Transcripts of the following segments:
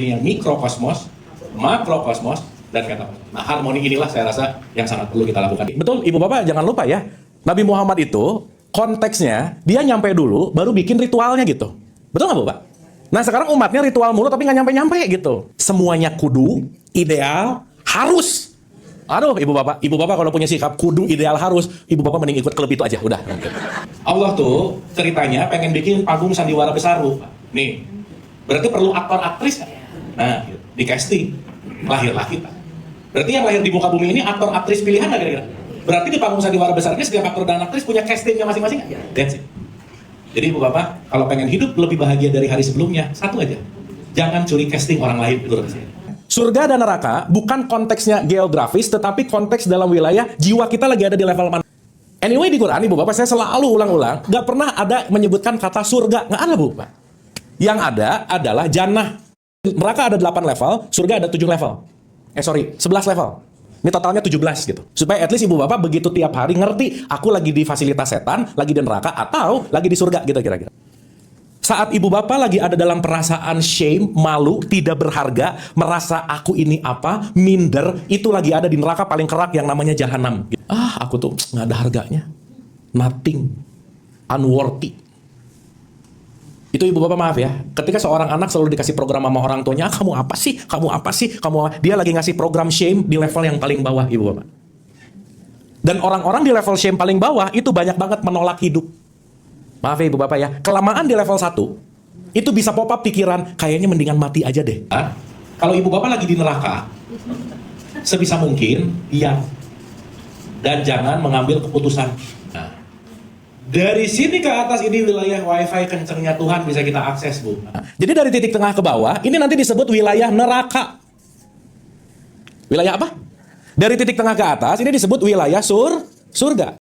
yang mikrokosmos, makrokosmos, dan kata. Nah, harmoni inilah saya rasa yang sangat perlu kita lakukan. Betul, Ibu Bapak, jangan lupa ya, Nabi Muhammad itu konteksnya dia nyampe dulu, baru bikin ritualnya gitu. Betul nggak, Bu Pak? Nah, sekarang umatnya ritual mulu tapi nggak nyampe-nyampe gitu. Semuanya kudu, ideal, harus. Aduh, Ibu Bapak kalau punya sikap kudu, ideal, harus, Ibu Bapak mending ikut klub itu aja, udah. Allah tuh ceritanya pengen bikin panggung sandiwara besar, Bu. Nih, berarti perlu aktor-aktris. Nah, di casting, lahirlah kita. Berarti yang lahir di muka bumi ini aktor-aktris pilihan nggak kira-kira? Berarti di panggung sandiwara besar ini setiap aktor dan aktris punya castingnya masing-masing. That's it. Jadi Ibu Bapak, kalau pengen hidup lebih bahagia dari hari sebelumnya, satu aja. Jangan curi casting orang lain. Surga dan neraka bukan konteksnya geografis, tetapi konteks dalam wilayah jiwa kita lagi ada di level mana. Anyway, di Quran, Ibu Bapak, saya selalu ulang-ulang, nggak pernah ada menyebutkan kata surga. Nggak ada, Bu Bapak. Yang ada adalah jannah. Neraka ada 8 level, surga ada 7 level. 11 level. Ini totalnya 17 gitu. Supaya at least Ibu Bapak begitu tiap hari ngerti, aku lagi di fasilitas setan, lagi di neraka, atau lagi di surga gitu kira-kira. Saat Ibu Bapak lagi ada dalam perasaan shame, malu, tidak berharga, merasa aku ini apa, minder, itu lagi ada di neraka paling kerak yang namanya jahanam. Ah, aku tuh nggak ada harganya. Nothing. Unworthy. Itu Ibu Bapak maaf ya, ketika seorang anak selalu dikasih program sama orang tuanya, kamu apa sih, kamu apa sih, dia lagi ngasih program shame di level yang paling bawah, Ibu Bapak. Dan orang-orang di level shame paling bawah itu banyak banget menolak hidup. Maaf ya Ibu Bapak ya, kelamaan di level 1 itu bisa pop up pikiran, kayaknya mendingan mati aja deh. Kalau Ibu Bapak lagi di neraka, sebisa mungkin diam dan jangan mengambil keputusan. Dari sini ke atas ini wilayah wifi kencengnya Tuhan bisa kita akses, Bu. Jadi dari titik tengah ke bawah, ini nanti disebut wilayah neraka. Wilayah apa? Dari titik tengah ke atas, ini disebut wilayah surga.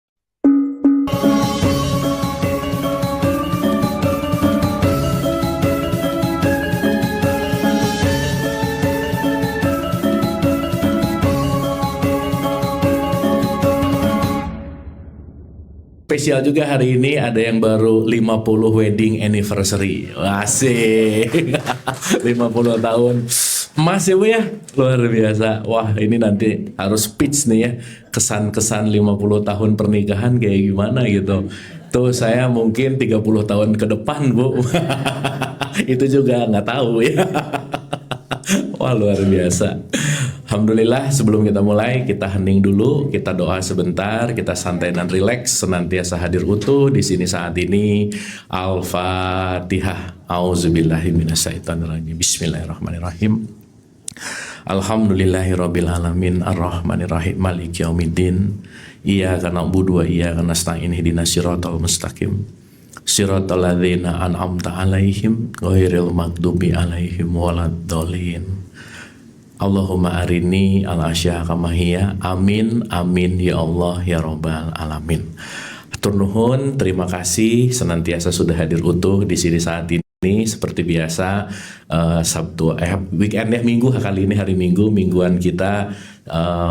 Spesial juga hari ini ada yang baru 50 wedding anniversary. Asik. 50 tahun. Mas ya Bu ya, luar biasa. Wah, ini nanti harus pitch nih ya. Kesan-kesan 50 tahun pernikahan kayak gimana gitu. Tuh saya mungkin 30 tahun ke depan, Bu. Itu juga nggak tahu ya. Wah, luar biasa. Alhamdulillah, sebelum kita mulai, kita hening dulu, kita doa sebentar, kita santai dan rileks, senantiasa hadir utuh di sini saat ini. Al-Fatihah. Auzubillahi minasyaitonirrajim. Bismillahirrahmanirrahim. Alhamdulillahirabbil alamin arrahmanirrahim maliki yaumiddin. Iyyaka na'budu wa iyyaka nasta'in ihdinas siratal mustaqim. Siratal ladzina an'amta 'alaihim ghairil maghdubi 'alaihim waladdallin. Allahumma arini al-asya kamahiyya. Amin, amin ya Allah ya Rabbal alamin. Hatur nuhun, terima kasih senantiasa sudah hadir utuh di sini saat ini. Seperti biasa weekend ya, minggu kali ini hari Minggu, mingguan kita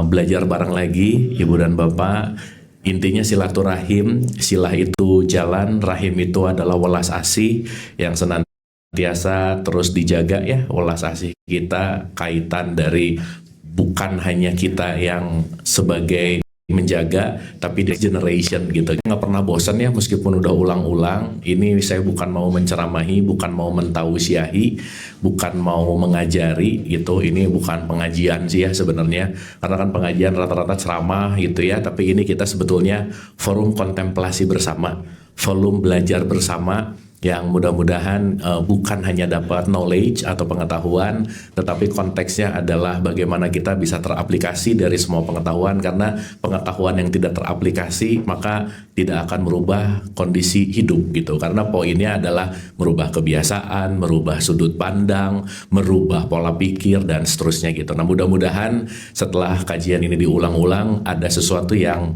belajar bareng lagi Ibu dan Bapak. Intinya silaturahim, silah itu jalan, rahim itu adalah welas asih yang senantiasa terus dijaga ya, welas asih kita kaitan dari bukan hanya kita yang sebagai menjaga, tapi the generation gitu. Nggak pernah bosan ya meskipun udah ulang-ulang. Ini saya bukan mau menceramahi, bukan mau mentausiahi, bukan mau mengajari gitu. Ini bukan pengajian sih ya sebenarnya, karena kan pengajian rata-rata ceramah gitu ya. Tapi ini kita sebetulnya forum kontemplasi bersama, forum belajar bersama, yang mudah-mudahan bukan hanya dapat knowledge atau pengetahuan, tetapi konteksnya adalah bagaimana kita bisa teraplikasi dari semua pengetahuan, karena pengetahuan yang tidak teraplikasi maka tidak akan merubah kondisi hidup gitu, karena poinnya adalah merubah kebiasaan, merubah sudut pandang, merubah pola pikir dan seterusnya gitu. Nah, mudah-mudahan setelah kajian ini diulang-ulang ada sesuatu yang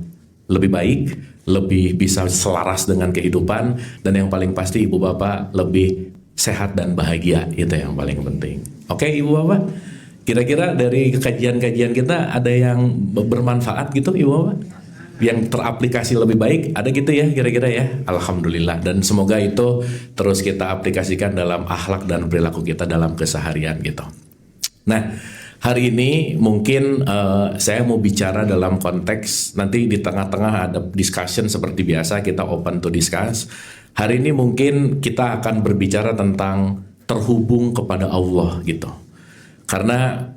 lebih baik, lebih bisa selaras dengan kehidupan, dan yang paling pasti Ibu Bapak lebih sehat dan bahagia, itu yang paling penting. Oke Ibu Bapak, kira-kira dari kajian-kajian kita ada yang bermanfaat gitu Ibu Bapak? Yang teraplikasi lebih baik, ada gitu ya kira-kira ya? Alhamdulillah, dan semoga itu terus kita aplikasikan dalam akhlak dan perilaku kita dalam keseharian gitu. Nah, hari ini mungkin saya mau bicara dalam konteks nanti di tengah-tengah ada discussion seperti biasa, kita open to discuss. Hari ini mungkin kita akan berbicara tentang terhubung kepada Allah gitu. Karena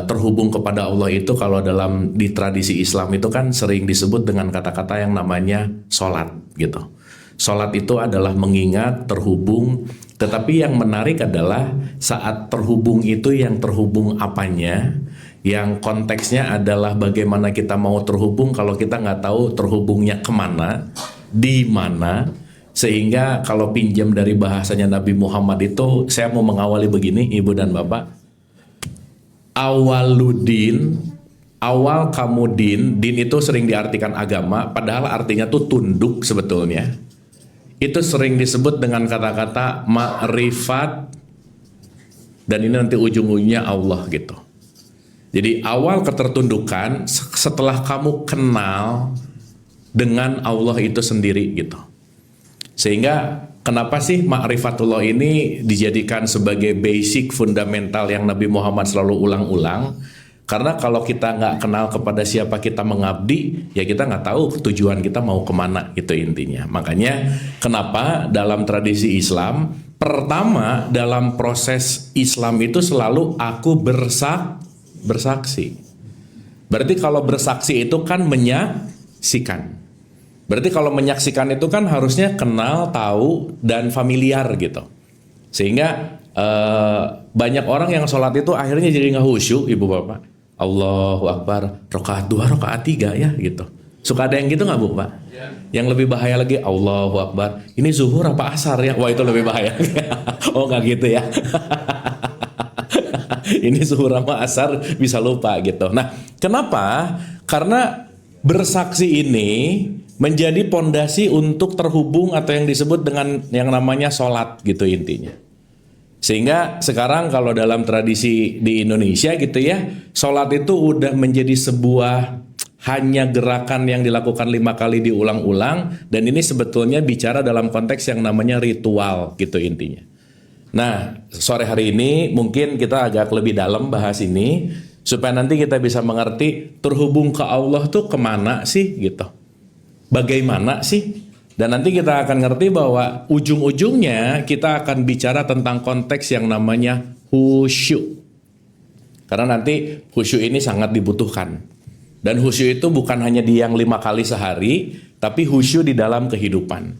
terhubung kepada Allah itu kalau dalam di tradisi Islam itu kan sering disebut dengan kata-kata yang namanya sholat gitu. Sholat itu adalah mengingat, terhubung, tetapi yang menarik adalah saat terhubung itu yang terhubung apanya, yang konteksnya adalah bagaimana kita mau terhubung kalau kita nggak tahu terhubungnya kemana, di mana, sehingga kalau pinjam dari bahasanya Nabi Muhammad itu, saya mau mengawali begini, Ibu dan Bapak. Awaludin, awal kamu din itu sering diartikan agama, padahal artinya tuh tunduk sebetulnya. Itu sering disebut dengan kata-kata ma'rifat, dan ini nanti ujung-ujungnya Allah gitu. Jadi awal ketertundukan setelah kamu kenal dengan Allah itu sendiri gitu. Sehingga kenapa sih ma'rifatullah ini dijadikan sebagai basic fundamental yang Nabi Muhammad selalu ulang-ulang? Karena kalau kita nggak kenal kepada siapa kita mengabdi, ya kita nggak tahu tujuan kita mau kemana, itu intinya. Makanya kenapa dalam tradisi Islam, pertama dalam proses Islam itu selalu aku bersaksi. Berarti kalau bersaksi itu kan menyaksikan. Berarti kalau menyaksikan itu kan harusnya kenal, tahu, dan familiar gitu. Sehingga banyak orang yang sholat itu akhirnya jadi nggak khusyuk, Ibu Bapak. Allahu Akbar, rakaat 2, rakaat 3 ya gitu. Suka ada yang gitu nggak Bu Pak? Ya. Yang lebih bahaya lagi, Allahu Akbar, ini zuhur apa asar ya? Wah itu lebih bahaya. Oh nggak gitu ya. Ini zuhur apa asar bisa lupa gitu. Nah kenapa? Karena bersaksi ini menjadi pondasi untuk terhubung atau yang disebut dengan yang namanya sholat gitu intinya. Sehingga sekarang kalau dalam tradisi di Indonesia gitu ya, sholat itu udah menjadi sebuah hanya gerakan yang dilakukan 5 kali diulang-ulang, dan ini sebetulnya bicara dalam konteks yang namanya ritual gitu intinya. Nah sore hari ini mungkin kita agak lebih dalam bahas ini supaya nanti kita bisa mengerti terhubung ke Allah tuh kemana sih gitu, bagaimana sih. Dan nanti kita akan ngerti bahwa ujung-ujungnya kita akan bicara tentang konteks yang namanya khusyuk. Karena nanti khusyuk ini sangat dibutuhkan. Dan khusyuk itu bukan hanya di yang 5 kali sehari, tapi khusyuk di dalam kehidupan.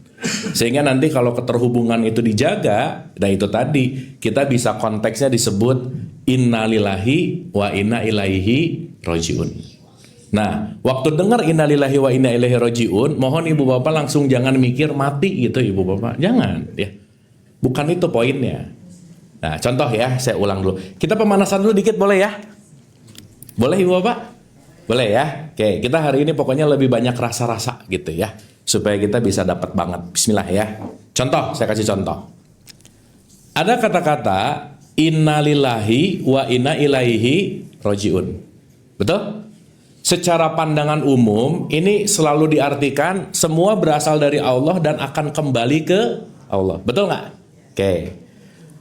Sehingga nanti kalau keterhubungan itu dijaga, nah itu tadi, kita bisa konteksnya disebut innalillahi wa inna ilaihi rojiun. Nah, waktu dengar innalillahi wa inna ilaihi rajiun, mohon Ibu Bapak langsung jangan mikir mati gitu Ibu Bapak. Jangan ya. Bukan itu poinnya. Nah, contoh ya, saya ulang dulu. Kita pemanasan dulu dikit boleh ya? Boleh Ibu Bapak? Boleh ya? Oke, kita hari ini pokoknya lebih banyak rasa-rasa gitu ya. Supaya kita bisa dapat banget. Bismillah ya. Contoh, saya kasih contoh. Ada kata-kata innalillahi wa inna ilaihi rajiun. Betul? Secara pandangan umum ini selalu diartikan semua berasal dari Allah dan akan kembali ke Allah. Betul nggak? Oke.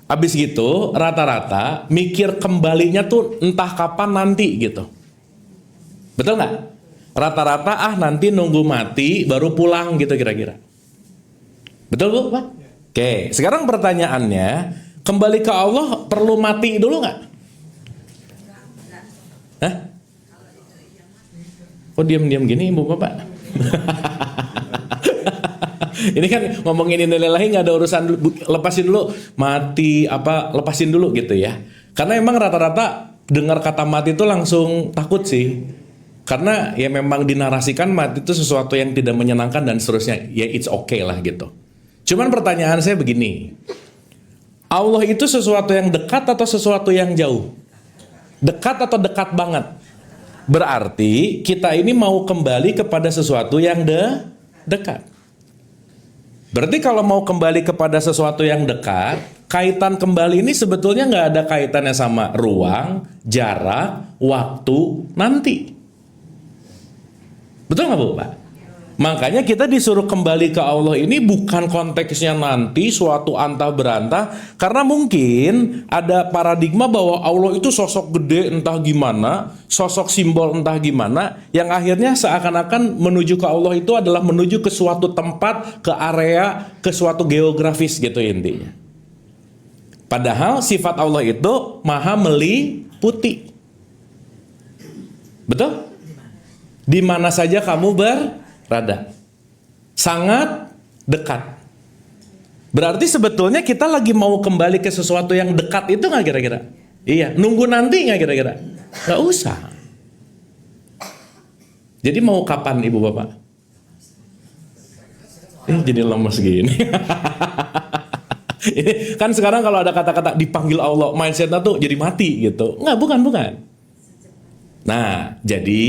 Habis gitu rata-rata mikir kembalinya tuh entah kapan nanti gitu. Betul nggak? Rata-rata nanti nunggu mati baru pulang gitu kira-kira. Betul Bu Pak? Oke. Sekarang pertanyaannya, kembali ke Allah perlu mati dulu nggak? Hah? Kok diam-diam gini Ibu Bapak? Ini kan ngomongin innalillahi nggak ada urusan lepasin dulu mati apa lepasin dulu gitu ya. Karena emang rata-rata dengar kata mati itu langsung takut sih. Karena ya memang dinarasikan mati itu sesuatu yang tidak menyenangkan dan seterusnya. Ya it's okay lah gitu. Cuman pertanyaan saya begini. Allah itu sesuatu yang dekat atau sesuatu yang jauh? Dekat atau dekat banget? Berarti kita ini mau kembali kepada sesuatu yang dekat. Berarti kalau mau kembali kepada sesuatu yang dekat, kaitan kembali ini sebetulnya nggak ada kaitannya sama ruang, jarak, waktu, nanti. Betul nggak Bu Pak? Makanya kita disuruh kembali ke Allah ini bukan konteksnya nanti suatu antah berantah, karena mungkin ada paradigma bahwa Allah itu sosok gede entah gimana, sosok simbol entah gimana, yang akhirnya seakan-akan menuju ke Allah itu adalah menuju ke suatu tempat, ke area, ke suatu geografis gitu intinya. Padahal sifat Allah itu maha meliputi. Betul? Di mana saja kamu berada, sangat dekat. Berarti sebetulnya kita lagi mau kembali ke sesuatu yang dekat itu nggak kira-kira? Iya, nunggu nanti nggak kira-kira? Nggak usah. Jadi mau kapan ibu bapak? Jadi lemes gini. Ini kan sekarang kalau ada kata-kata dipanggil Allah, mindsetnya tuh jadi mati gitu. Nggak, bukan. Nah, jadi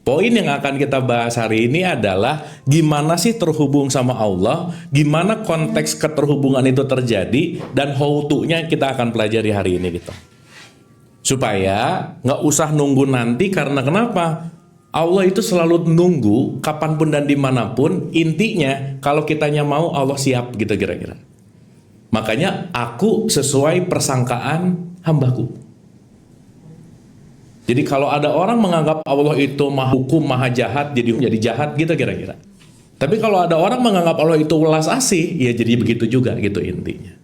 poin yang akan kita bahas hari ini adalah gimana sih terhubung sama Allah, gimana konteks keterhubungan itu terjadi, dan how to-nya kita akan pelajari hari ini gitu. Supaya nggak usah nunggu nanti, karena kenapa? Allah itu selalu nunggu kapanpun dan dimanapun, intinya kalau kitanya mau Allah siap gitu kira-kira. Makanya aku sesuai persangkaan hambaku. Jadi kalau ada orang menganggap Allah itu maha hukum, maha jahat, jadi jahat gitu kira-kira. Tapi kalau ada orang menganggap Allah itu welas asih, ya jadi begitu juga gitu intinya.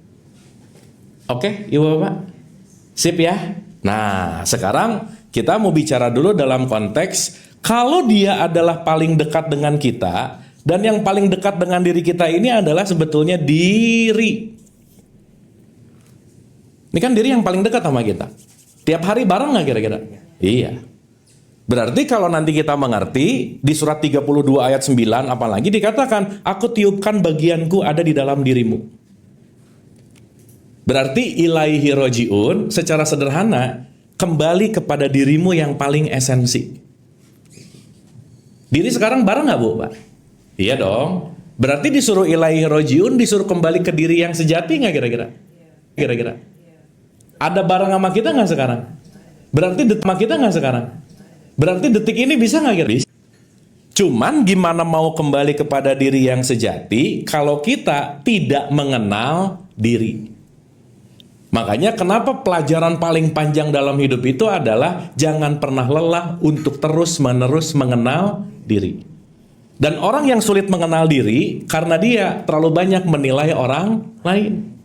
Oke, ibu bapak? Sip ya? Nah, sekarang kita mau bicara dulu dalam konteks, kalau dia adalah paling dekat dengan kita, dan yang paling dekat dengan diri kita ini adalah sebetulnya diri. Ini kan diri yang paling dekat sama kita. Tiap hari bareng nggak kira-kira? Iya. Berarti kalau nanti kita mengerti di surat 32 ayat 9 apalagi dikatakan aku tiupkan bagianku ada di dalam dirimu. Berarti ilaihi rojiun secara sederhana kembali kepada dirimu yang paling esensi. Diri sekarang bareng nggak bu pak? Iya dong. Berarti disuruh ilaihi rojiun, disuruh kembali ke diri yang sejati nggak kira-kira? Kira-kira? Ada barang sama kita nggak sekarang? Berarti detik sama kita nggak sekarang? Berarti detik ini bisa nggak kira? Cuman gimana mau kembali kepada diri yang sejati kalau kita tidak mengenal diri? Makanya kenapa pelajaran paling panjang dalam hidup itu adalah jangan pernah lelah untuk terus-menerus mengenal diri. Dan orang yang sulit mengenal diri karena dia terlalu banyak menilai orang lain.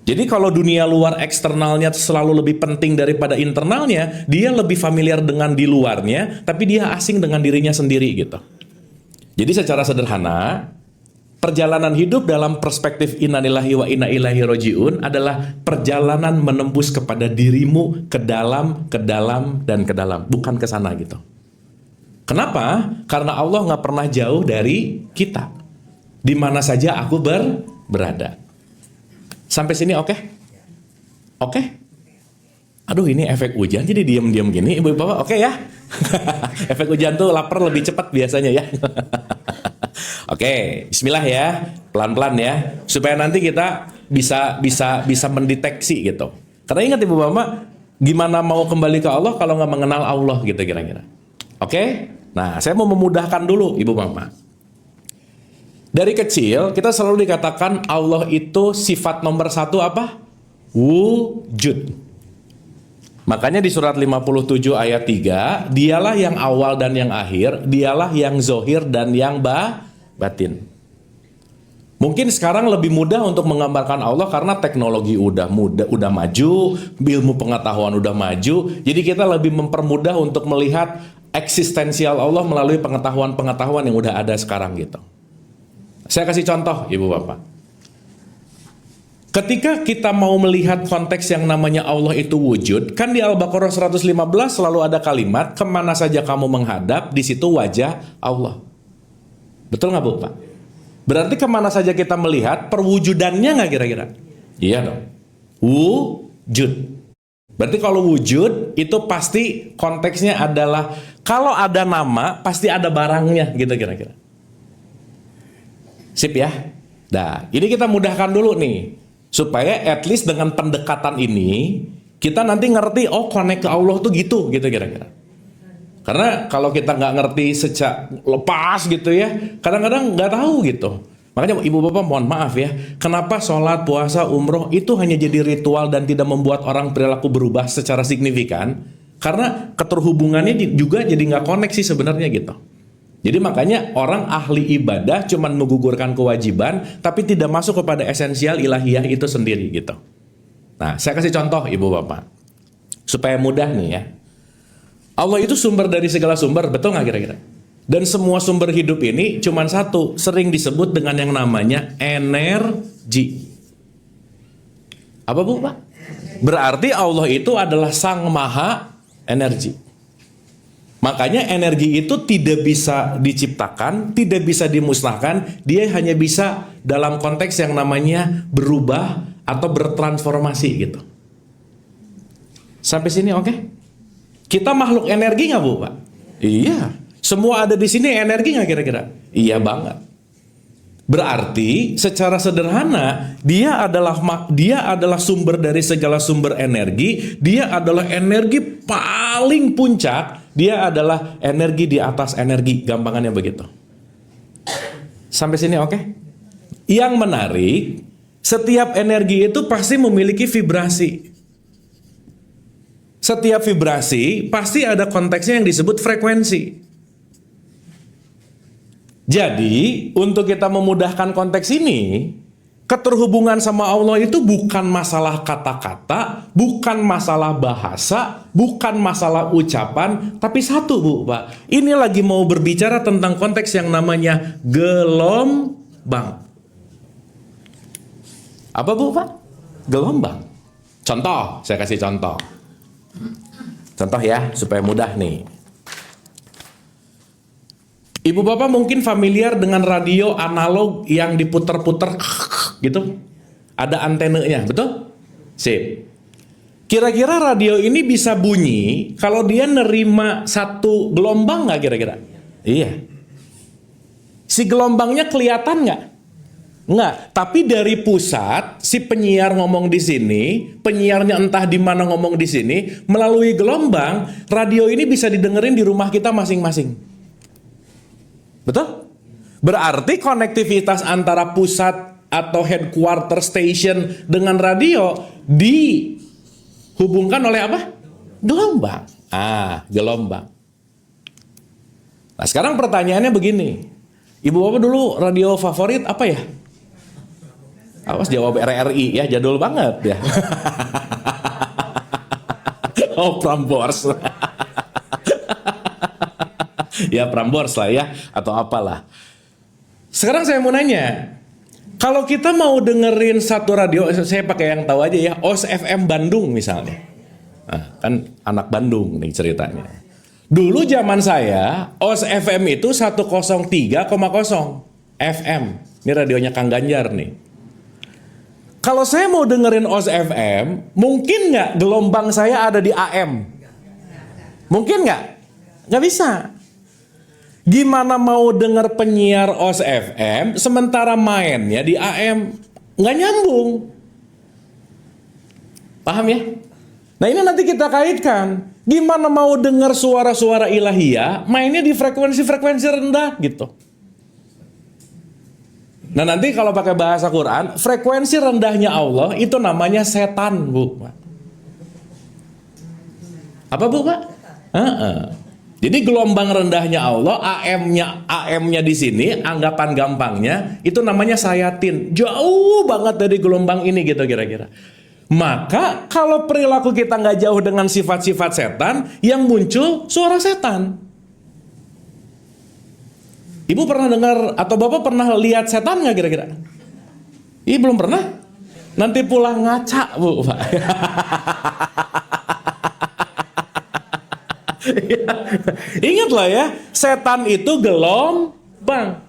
Jadi kalau dunia luar eksternalnya selalu lebih penting daripada internalnya, dia lebih familiar dengan di luarnya, tapi dia asing dengan dirinya sendiri gitu. Jadi secara sederhana, perjalanan hidup dalam perspektif innalillahi wa inna ilaihi rojiun adalah perjalanan menembus kepada dirimu ke dalam, dan ke dalam, bukan ke sana gitu. Kenapa? Karena Allah nggak pernah jauh dari kita. Di mana saja aku berada. Sampai sini oke? Oke? Aduh ini efek hujan jadi diam-diam gini ibu bapak oke ya? Efek hujan tuh lapar lebih cepat biasanya ya. Oke, bismillah ya, pelan-pelan ya, supaya nanti kita bisa mendeteksi gitu. Karena ingat ibu bapak, gimana mau kembali ke Allah kalau nggak mengenal Allah gitu kira-kira. Oke? Nah, saya mau memudahkan dulu ibu bapak. Dari kecil kita selalu dikatakan Allah itu sifat nomor 1 apa? Wujud. Makanya di surat 57 ayat 3, dialah yang awal dan yang akhir, dialah yang zohir dan yang batin. Mungkin sekarang lebih mudah untuk menggambarkan Allah karena teknologi udah maju, ilmu pengetahuan udah maju, jadi kita lebih mempermudah untuk melihat eksistensial Allah melalui pengetahuan-pengetahuan yang udah ada sekarang gitu. Saya kasih contoh, ibu bapak. Ketika kita mau melihat konteks yang namanya Allah itu wujud, kan di Al-Baqarah 115 selalu ada kalimat, kemana saja kamu menghadap, di situ wajah Allah. Betul nggak bu pak? Berarti kemana saja kita melihat, perwujudannya nggak kira-kira? Iya dong. Wujud. Berarti kalau wujud, itu pasti konteksnya adalah, kalau ada nama, pasti ada barangnya, gitu kira-kira. Sip ya. Nah, ini kita mudahkan dulu nih. Supaya at least dengan pendekatan ini, kita nanti ngerti, oh connect ke Allah tuh gitu kira-kira. Karena kalau kita nggak ngerti sejak lepas gitu ya, kadang-kadang nggak tahu gitu. Makanya ibu bapak mohon maaf ya, kenapa sholat, puasa, umroh itu hanya jadi ritual dan tidak membuat orang perilaku berubah secara signifikan? Karena keterhubungannya juga jadi nggak koneksi sebenarnya gitu. Jadi makanya orang ahli ibadah cuman menggugurkan kewajiban, tapi tidak masuk kepada esensial ilahiyah itu sendiri gitu. Nah, saya kasih contoh ibu bapak, supaya mudah nih ya. Allah itu sumber dari segala sumber, betul nggak kira-kira? Dan semua sumber hidup ini cuman satu, sering disebut dengan yang namanya energi. Apa bu pak? Berarti Allah itu adalah sang maha energi. Makanya energi itu tidak bisa diciptakan, tidak bisa dimusnahkan, dia hanya bisa dalam konteks yang namanya berubah atau bertransformasi gitu. Sampai sini oke? Kita makhluk energi nggak bu pak? Iya. Semua ada di sini energi nggak kira-kira? Iya banget. Berarti secara sederhana dia adalah sumber dari segala sumber energi. Dia adalah energi paling puncak. Dia adalah energi di atas energi. Gampangannya begitu. Sampai sini oke? Yang menarik, setiap energi itu pasti memiliki vibrasi. Setiap vibrasi pasti ada konteksnya yang disebut frekuensi. Jadi, untuk kita memudahkan konteks ini, keterhubungan sama Allah itu bukan masalah kata-kata, bukan masalah bahasa, bukan masalah ucapan, tapi satu bu pak. Ini lagi mau berbicara tentang konteks yang namanya gelombang. Apa bu pak? Gelombang. Contoh, saya kasih contoh. Contoh ya, supaya mudah nih. Ibu bapak mungkin familiar dengan radio analog yang diputer-puter gitu. Ada antenanya, betul? Sip. Kira-kira radio ini bisa bunyi kalau dia nerima satu gelombang nggak kira-kira? Iya. Si gelombangnya kelihatan nggak? Nggak. Tapi dari pusat, si penyiar ngomong di sini, penyiarnya entah di mana ngomong di sini, melalui gelombang, radio ini bisa didengerin di rumah kita masing-masing. Betul? Berarti konektivitas antara pusat atau headquarter station dengan radio dihubungkan oleh apa? Gelombang. Gelombang. Nah, sekarang pertanyaannya begini. Ibu bapak dulu radio favorit apa ya? Awas jawab RRI ya, jadul banget ya. Oh, Prambors. Ya Prambors lah ya, atau apalah. Sekarang saya mau nanya, kalau kita mau dengerin satu radio, saya pakai yang tahu aja ya, OS FM Bandung misalnya. Nah, kan anak Bandung nih ceritanya. Dulu zaman saya, OS FM itu 103,0 FM. Ini radionya Kang Ganjar nih. Kalau saya mau dengerin OS FM, mungkin nggak gelombang saya ada di AM? Mungkin nggak? Nggak bisa. Gimana mau denger penyiar OS FM sementara mainnya di AM? Nggak nyambung. Paham ya? Nah ini nanti kita kaitkan. Gimana mau dengar suara-suara ilahiyah mainnya di frekuensi-frekuensi rendah gitu. Nah nanti kalau pakai bahasa Quran, frekuensi rendahnya Allah itu namanya setan bu. Apa bu pak? Jadi gelombang rendahnya Allah, AM-nya di sini, anggapan gampangnya itu namanya sayatin. Jauh banget dari gelombang ini gitu kira-kira. Maka kalau perilaku kita nggak jauh dengan sifat-sifat setan, yang muncul suara setan. Ibu pernah dengar atau bapak pernah lihat setan nggak kira-kira? Ih belum pernah. Nanti pulang ngaca bu. Ingatlah ya, setan itu gelombang.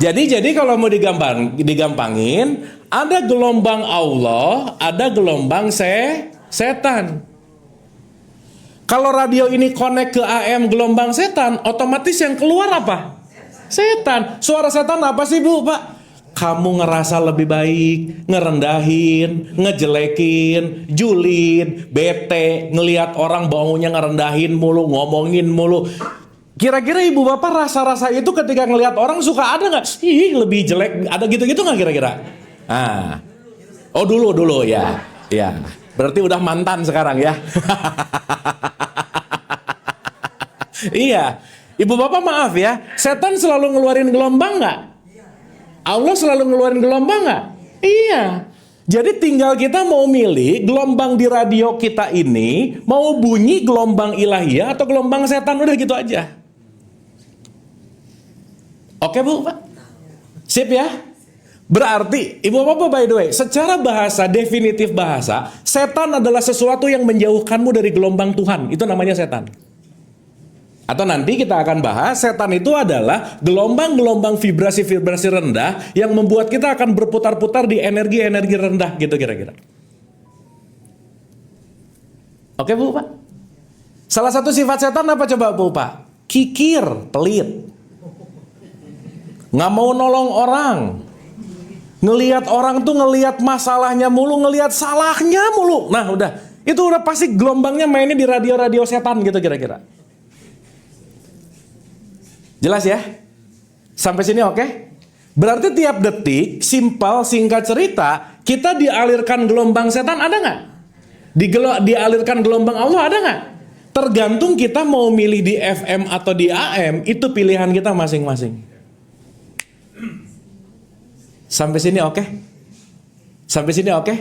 Jadi kalau mau digampangin, ada gelombang Allah, ada gelombang setan. Kalau radio ini connect ke AM gelombang setan, otomatis yang keluar apa? Setan. Suara setan apa sih bu, pak? kamu ngerasa lebih baik, ngerendahin, ngejelekin, julid, bete, ngelihat orang baunya ngerendahin mulu, ngomongin mulu. Kira-kira ibu bapak rasa-rasa itu ketika ngelihat orang suka ada nggak? Ih, lebih jelek, ada gitu-gitu nggak kira-kira? Ah, oh dulu ya, ya. Berarti udah mantan sekarang ya. Iya, ibu bapak maaf ya, setan selalu ngeluarin gelombang nggak? Allah selalu ngeluarin gelombang nggak? Iya. Jadi tinggal kita mau milih gelombang di radio kita ini mau bunyi gelombang ilahiyah atau gelombang setan, udah gitu aja. Oke Bu, Pak? Sip ya? Berarti, Ibu Bapak by the way, secara bahasa, definitif bahasa, setan adalah sesuatu yang menjauhkanmu dari gelombang Tuhan. Itu namanya setan. Atau nanti kita akan bahas, setan itu adalah gelombang-gelombang vibrasi-vibrasi rendah yang membuat kita akan berputar-putar di energi-energi rendah gitu kira-kira. Oke Bu, Pak? Salah satu sifat setan apa coba Bu, Pak? Kikir, pelit. Nggak mau nolong orang, ngelihat orang tuh ngelihat masalahnya mulu, ngelihat salahnya mulu. Nah udah, itu udah pasti gelombangnya mainnya di radio-radio setan gitu kira-kira. Jelas ya? Sampai sini oke? Berarti tiap detik, simpel, singkat cerita, kita dialirkan gelombang setan ada nggak? Dialirkan gelombang Allah ada nggak? Tergantung kita mau milih di FM atau di AM, itu pilihan kita masing-masing. Sampai sini oke? Sampai sini oke?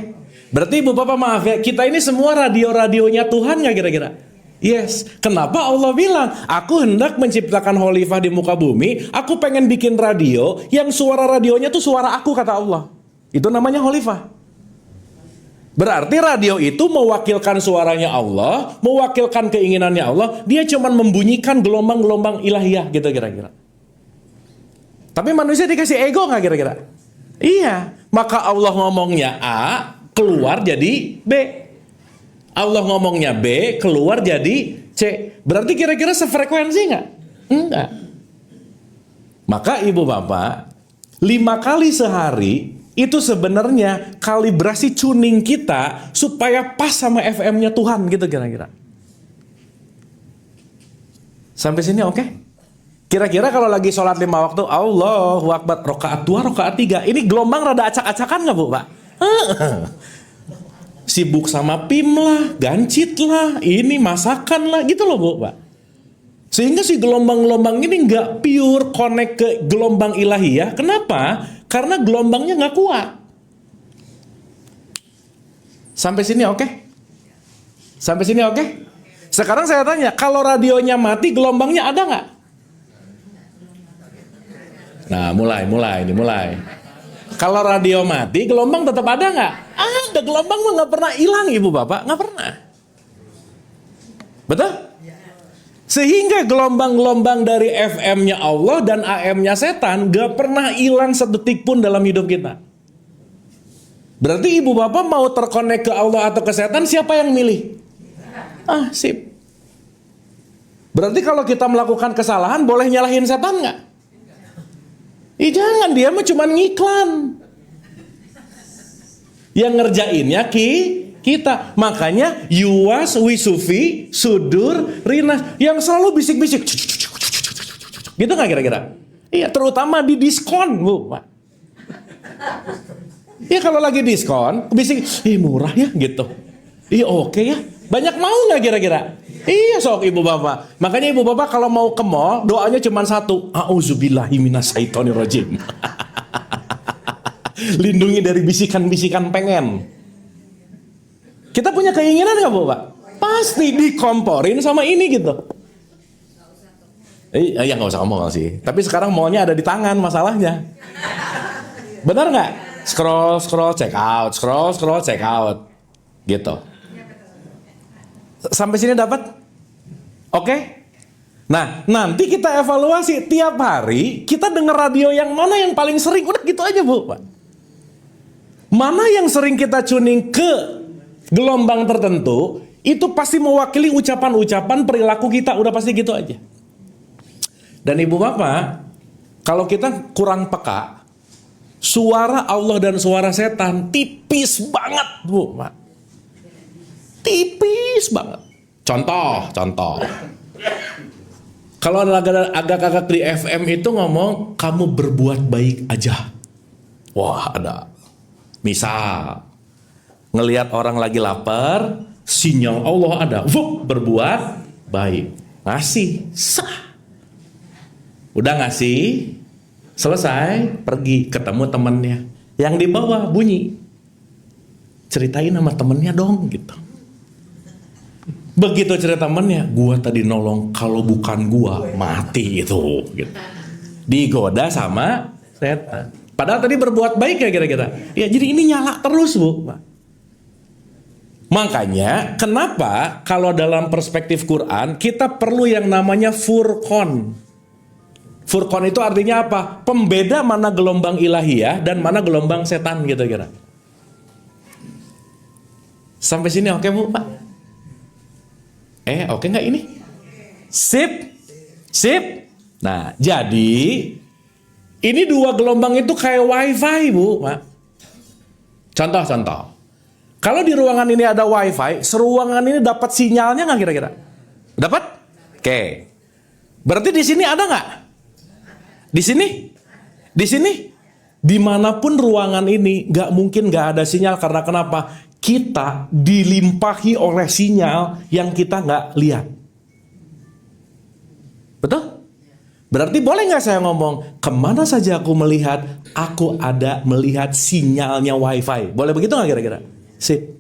Berarti Ibu Bapak maaf ya, kita ini semua radio-radionya Tuhan nggak kira-kira? Yes. Kenapa Allah bilang, aku hendak menciptakan khalifah di muka bumi, aku pengen bikin radio yang suara radionya tuh suara aku, kata Allah. Itu namanya khalifah. Berarti radio itu mewakilkan suaranya Allah, mewakilkan keinginannya Allah, dia cuma membunyikan gelombang-gelombang ilahiyah gitu kira-kira. Tapi manusia dikasih ego nggak kira-kira? Iya, maka Allah ngomongnya A, keluar jadi B. Allah ngomongnya B, keluar jadi C. Berarti kira-kira sefrekuensi nggak? Enggak. Maka ibu bapak, 5 kali sehari, itu sebenarnya kalibrasi tuning kita supaya pas sama FM-nya Tuhan gitu kira-kira. Sampai sini oke? Kira-kira kalau lagi sholat 5 waktu, Allahu Akbar, rokaat 2, rokaat 3, ini gelombang rada acak-acakan nggak Bu, Pak? Sibuk sama PIM lah, gancit lah, ini masakan lah, gitu loh Bu, Pak. Sehingga si gelombang-gelombang ini nggak pure connect ke gelombang ilahiyah. Kenapa? Karena gelombangnya nggak kuat. Sampai sini oke? Sampai sini oke? Sekarang saya tanya, kalau radionya mati, gelombangnya ada nggak? Nah, mulai. Kalau radio mati, gelombang tetap ada nggak? Ada, gelombang mah nggak pernah hilang ibu bapak, nggak pernah. Betul? Sehingga gelombang-gelombang dari FM-nya Allah dan AM-nya setan nggak pernah hilang sedetik pun dalam hidup kita. Berarti ibu bapak mau terkonek ke Allah atau ke setan, siapa yang milih? Sip. Berarti kalau kita melakukan kesalahan, boleh nyalahin setan nggak? Jangan, dia mah cuma ngiklan. Yang ngerjainnya kita. Makanya Yuwas, Wisufi, Sudur, Rinas yang selalu bisik-bisik. Gitu nggak kira-kira? Iya, terutama di diskon, Bu. Iya, kalau lagi diskon, bisik, murah ya gitu. Iya, oke ya. Banyak mau nggak kira-kira? Iya sok ibu bapak. Makanya ibu bapak kalau mau ke mall, doanya cuma satu. A'udzubillahi minasyaitonirrajim. Lindungi dari bisikan-bisikan pengen. Kita punya keinginan nggak bu pak? Pasti dikomporin sama ini gitu. Ya nggak usah ngomong sih. Tapi sekarang mallnya ada di tangan masalahnya. Benar nggak? Scroll, check out. Scroll, check out. Gitu. Sampai sini dapat? Oke? Nah, nanti kita evaluasi tiap hari kita dengar radio yang mana yang paling sering. Udah gitu aja, Bu, Pak. Mana yang sering kita tuning ke gelombang tertentu, itu pasti mewakili ucapan-ucapan perilaku kita. Udah pasti gitu aja. Dan Ibu Bapak, kalau kita kurang peka, Suara Allah dan suara setan tipis banget, Bu. Tipis banget. Contoh. Kalau agak-agak di FM itu ngomong, kamu berbuat baik aja. Wah, ada. Misal, ngelihat orang lagi lapar, sinyal Allah ada. Berbuat baik. Ngasih. Sah. Udah ngasih. Selesai, pergi ketemu temennya. Yang di bawah bunyi. Ceritain sama temennya dong gitu. Begitu cerita temennya, gua tadi nolong, kalau bukan gua mati itu gitu. Digoda sama setan. Padahal tadi berbuat baik ya kira-kira. Ya jadi ini nyala terus, Bu. Makanya kenapa kalau dalam perspektif Quran kita perlu yang namanya furqan. Furqan itu artinya apa? Pembeda mana gelombang ilahiyah dan mana gelombang setan gitu kira. Sampai sini oke, Bu, Pak? Oke nggak ini? Sip. Nah, jadi ini dua gelombang itu kayak wifi, Bu, Pak. Contoh. Kalau di ruangan ini ada wifi, seruangan ini dapat sinyalnya nggak kira-kira? Dapat? Oke. Berarti di sini ada nggak? Di sini, dimanapun ruangan ini nggak mungkin nggak ada sinyal, karena kenapa? Kita dilimpahi oleh sinyal yang kita nggak lihat. Betul? Berarti boleh nggak saya ngomong, kemana saja aku ada melihat sinyalnya wifi. Boleh begitu nggak kira-kira? Sip.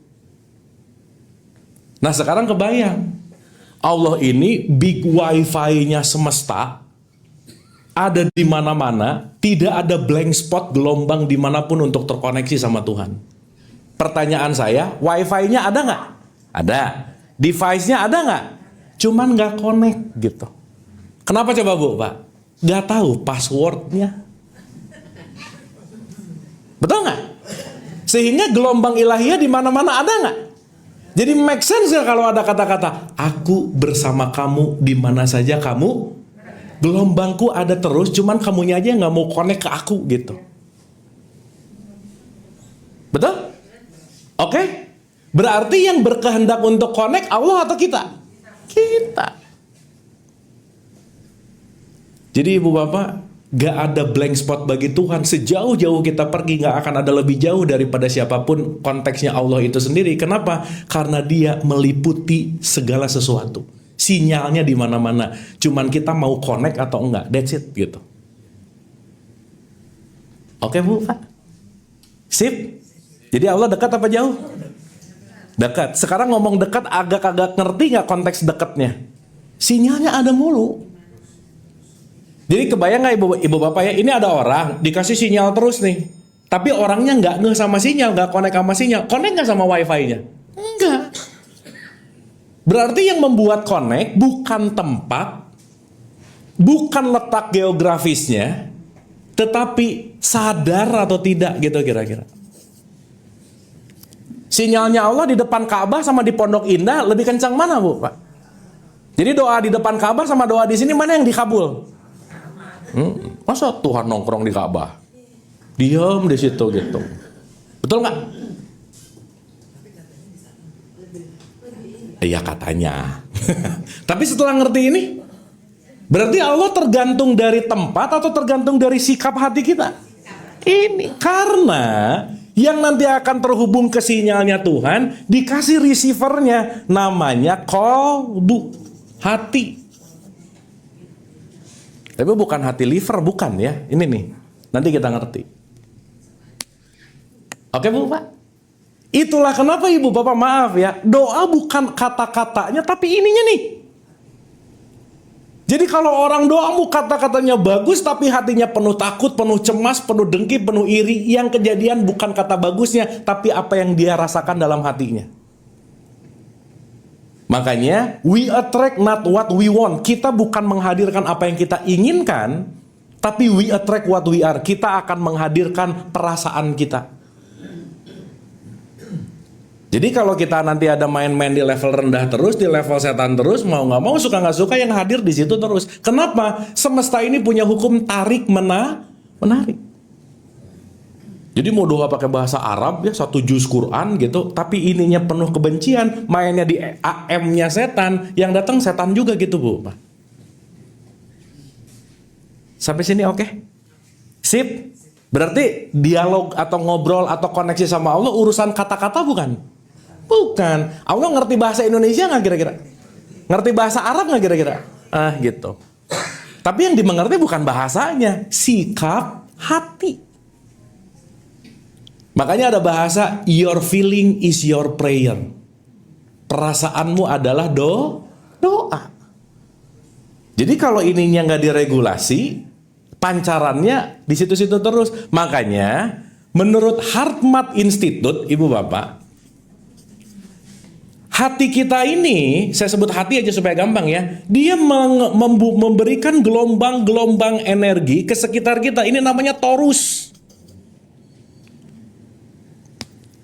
Nah sekarang kebayang, Allah ini big wifi-nya semesta, ada di mana-mana, tidak ada blank spot gelombang dimanapun untuk terkoneksi sama Tuhan. Pertanyaan saya, wifi-nya ada nggak? Ada. Device-nya ada nggak? Cuman nggak connect gitu. Kenapa coba, Bu, Pak? Nggak tahu passwordnya. Betul nggak? Sehingga gelombang ilahiyah di mana-mana ada nggak? Jadi make sense ya kalau ada kata-kata, aku bersama kamu di mana saja kamu. Gelombangku ada terus, cuman kamunya aja nggak mau connect ke aku gitu. Betul? Oke? Berarti yang berkehendak untuk connect Allah atau kita? Kita. Jadi ibu bapak, gak ada blank spot bagi Tuhan. Sejauh-jauh kita pergi, gak akan ada lebih jauh daripada siapapun konteksnya Allah itu sendiri. Kenapa? Karena dia meliputi segala sesuatu. Sinyalnya di mana-mana. Cuman kita mau connect atau enggak. That's it gitu. Oke, Bu, Pak? Sip. Jadi Allah dekat apa jauh? Dekat. Sekarang ngomong dekat, agak-agak ngerti nggak konteks dekatnya? Sinyalnya ada mulu. Jadi kebayang nggak ibu bapak ya? Ini ada orang dikasih sinyal terus nih, tapi orangnya nggak nge sama sinyal, nggak connect sama sinyal. Connect nggak sama wifi-nya? Enggak. Berarti yang membuat connect bukan tempat, bukan letak geografisnya, tetapi sadar atau tidak gitu kira-kira. Sinyalnya Allah di depan Ka'bah sama di Pondok Indah lebih kencang mana, Bu, Pak? Jadi doa di depan Ka'bah sama doa di sini mana yang dikabul? Masa Tuhan nongkrong di Ka'bah? Diam di situ gitu. Betul nggak? Iya katanya. Tapi setelah ngerti ini, berarti Allah tergantung dari tempat atau tergantung dari sikap hati kita? Ini karena yang nanti akan terhubung ke sinyalnya Tuhan dikasih receivernya, namanya qalbu, hati. Tapi bukan hati liver, bukan ya. Ini nih, nanti kita ngerti. Oke, Bu, Pak? Itulah kenapa ibu bapak maaf ya, doa bukan kata-katanya tapi ininya nih. Jadi kalau orang doamu kata-katanya bagus tapi hatinya penuh takut, penuh cemas, penuh dengki, penuh iri, yang kejadian bukan kata bagusnya tapi apa yang dia rasakan dalam hatinya. Makanya we attract not what we want. Kita bukan menghadirkan apa yang kita inginkan, tapi we attract what we are. Kita akan menghadirkan perasaan kita. Jadi kalau kita nanti ada main-main di level rendah terus, di level setan terus, mau nggak mau, suka nggak suka, yang hadir di situ terus. Kenapa? Semesta ini punya hukum tarik menarik. Jadi mau doa pakai bahasa Arab ya, satu juz Quran gitu, tapi ininya penuh kebencian, mainnya di AM-nya setan, yang datang setan juga gitu Bu. Sampai sini oke? Sip? Berarti dialog atau ngobrol atau koneksi sama Allah urusan kata-kata bukan? Bukan. Allah ngerti bahasa Indonesia nggak kira-kira? Ngerti bahasa Arab nggak kira-kira? Gitu. Tapi yang dimengerti bukan bahasanya, sikap hati. Makanya ada bahasa your feeling is your prayer. Perasaanmu adalah doa. Jadi kalau ininya nggak diregulasi, pancarannya di situ-situ terus. Makanya menurut HeartMath Institute, Ibu Bapak, hati kita ini, saya sebut hati aja supaya gampang ya, dia memberikan gelombang-gelombang energi ke sekitar kita. Ini namanya torus.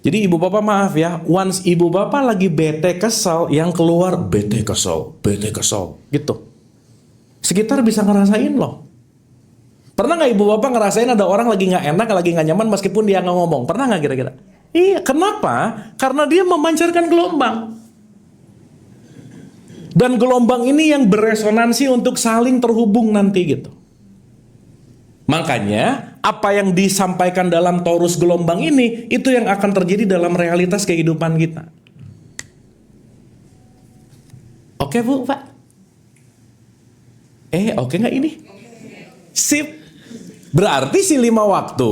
Jadi ibu bapak maaf ya, once ibu bapak lagi bete kesel, yang keluar bete kesel gitu. Sekitar bisa ngerasain loh. Pernah nggak ibu bapak ngerasain ada orang lagi nggak enak, lagi nggak nyaman meskipun dia nggak ngomong? Pernah nggak kira-kira? Iya, kenapa? Karena dia memancarkan gelombang. Dan gelombang ini yang beresonansi untuk saling terhubung nanti gitu. Makanya apa yang disampaikan dalam torus gelombang ini, itu yang akan terjadi dalam realitas kehidupan kita. Oke Bu, Pak? Oke nggak ini? Sip. Berarti si 5 waktu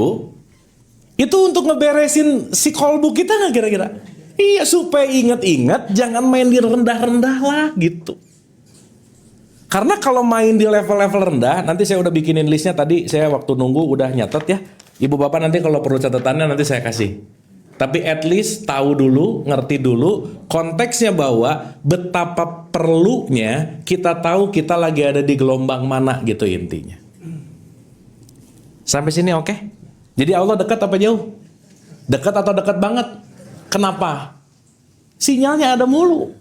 itu untuk ngeberesin si kolbu kita nggak kira-kira? Iya, supaya ingat-ingat jangan main di rendah-rendah lah gitu. Karena kalau main di level-level rendah, nanti saya udah bikinin listnya tadi, saya waktu nunggu udah nyatet ya. Ibu bapak nanti kalau perlu catatannya nanti saya kasih. Tapi at least tahu dulu, ngerti dulu konteksnya bahwa betapa perlunya kita tahu kita lagi ada di gelombang mana gitu intinya. Sampai sini oke? Jadi Allah dekat apa jauh? Dekat atau dekat banget? Kenapa? Sinyalnya ada mulu.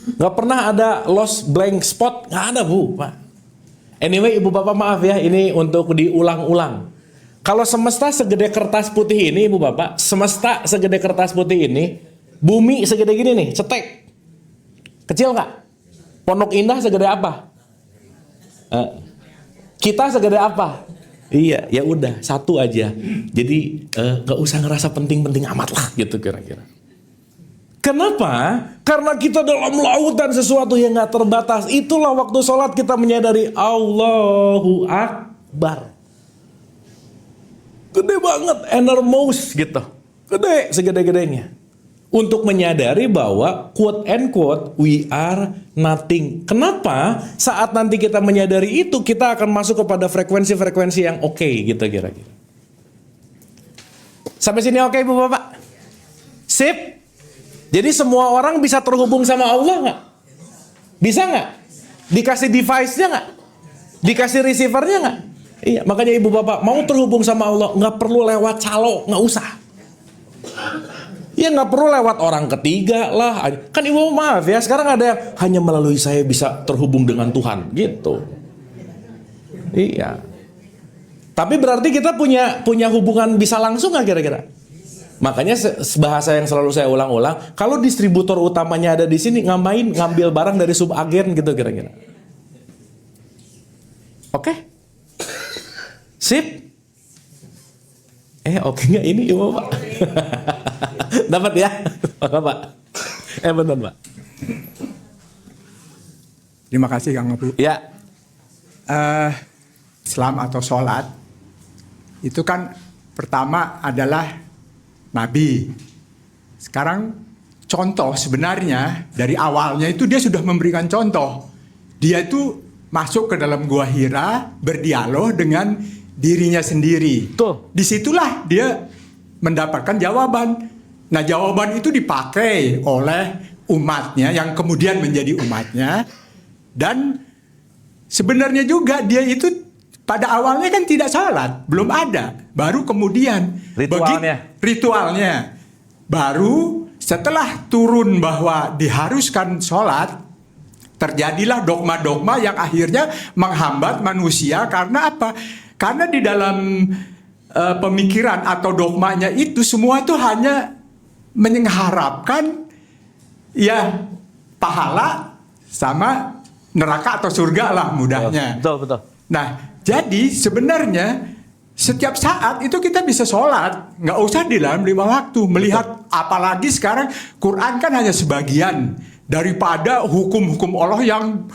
Nggak pernah ada lost blank spot, nggak ada Bu, Pak. Anyway, ibu bapak maaf ya, ini untuk diulang-ulang. Kalau semesta segede kertas putih ini, ibu bapak, semesta segede kertas putih ini, bumi segede gini nih, cetek, kecil nggak? Pondok Indah segede apa? Kita segede apa? Iya, ya udah satu aja. Jadi nggak usah ngerasa penting-penting amat lah, gitu kira-kira. Kenapa? Karena kita dalam lautan sesuatu yang gak terbatas. Itulah waktu sholat kita menyadari Allahu Akbar. Gede banget, enormous gitu. Gede, segede-gedenya. Untuk menyadari bahwa quote and quote we are nothing. Kenapa? Saat nanti kita menyadari itu, kita akan masuk kepada frekuensi-frekuensi yang oke gitu kira-kira. Sampai sini oke Ibu Bapak? Sip? Jadi semua orang bisa terhubung sama Allah nggak? Bisa nggak? Dikasih device-nya nggak? Dikasih receiver-nya nggak? Iya, makanya ibu bapak mau terhubung sama Allah nggak perlu lewat calo, nggak usah. Ya nggak perlu lewat orang ketiga lah. Kan ibu maaf ya, sekarang ada yang hanya melalui saya bisa terhubung dengan Tuhan, gitu. Iya. Tapi berarti kita punya hubungan bisa langsung nggak kira-kira? Makanya bahasa yang selalu saya ulang-ulang, kalau distributor utamanya ada di sini, ngapain ngambil barang dari subagen gitu kira-kira? Oke? Sip? Oke nggak ini Ibu Pak? Dapat ya? Pak? Benar Pak. Terima kasih Kang Abu. Ya. Islam atau sholat itu kan pertama adalah Nabi. Sekarang contoh sebenarnya dari awalnya itu dia sudah memberikan contoh. Dia itu masuk ke dalam gua Hira berdialog dengan dirinya sendiri. Tuh. Disitulah dia mendapatkan jawaban. Nah jawaban itu dipakai oleh umatnya yang kemudian menjadi umatnya. Dan sebenarnya juga dia itu pada awalnya kan tidak salat, belum ada. Baru kemudian ritualnya. Baru setelah turun bahwa diharuskan sholat, terjadilah dogma-dogma yang akhirnya menghambat manusia. Karena apa? Karena di dalam pemikiran atau dogmanya itu semua itu hanya mengharapkan ya pahala sama neraka atau surga lah mudahnya. Betul. Nah, jadi sebenarnya setiap saat itu kita bisa sholat, nggak usah di dalam 5 waktu. Melihat apalagi sekarang Quran kan hanya sebagian daripada hukum-hukum Allah yang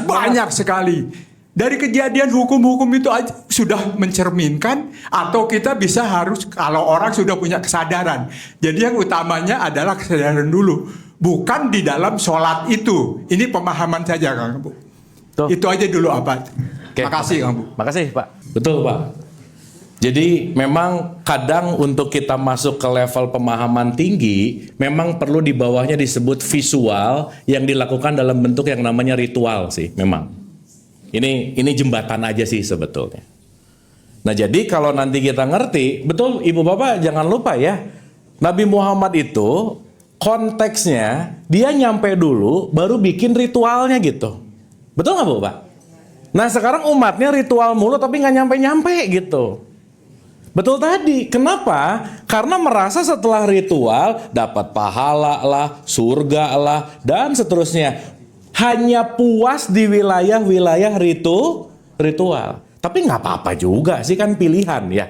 banyak sekali. Dari kejadian hukum-hukum itu aja sudah mencerminkan, atau kita bisa harus kalau orang sudah punya kesadaran. Jadi yang utamanya adalah kesadaran dulu, bukan di dalam sholat itu. Ini pemahaman saja, Kang Bu. Itu aja dulu apa? Makasih, Kang Bu. Makasih, Pak. Betul, Pak. Jadi memang kadang untuk kita masuk ke level pemahaman tinggi, memang perlu di bawahnya disebut visual yang dilakukan dalam bentuk yang namanya ritual sih, memang. Ini jembatan aja sih sebetulnya. Nah, jadi kalau nanti kita ngerti, betul Ibu Bapak jangan lupa ya, Nabi Muhammad itu konteksnya dia nyampe dulu baru bikin ritualnya gitu. Betul nggak Bu Pak? Nah, sekarang umatnya ritual mulu tapi nggak nyampe-nyampe gitu. Betul tadi. Kenapa? Karena merasa setelah ritual dapat pahala lah, surga lah, dan seterusnya. Hanya puas di wilayah-wilayah ritual. Tapi nggak apa-apa juga sih, kan pilihan ya.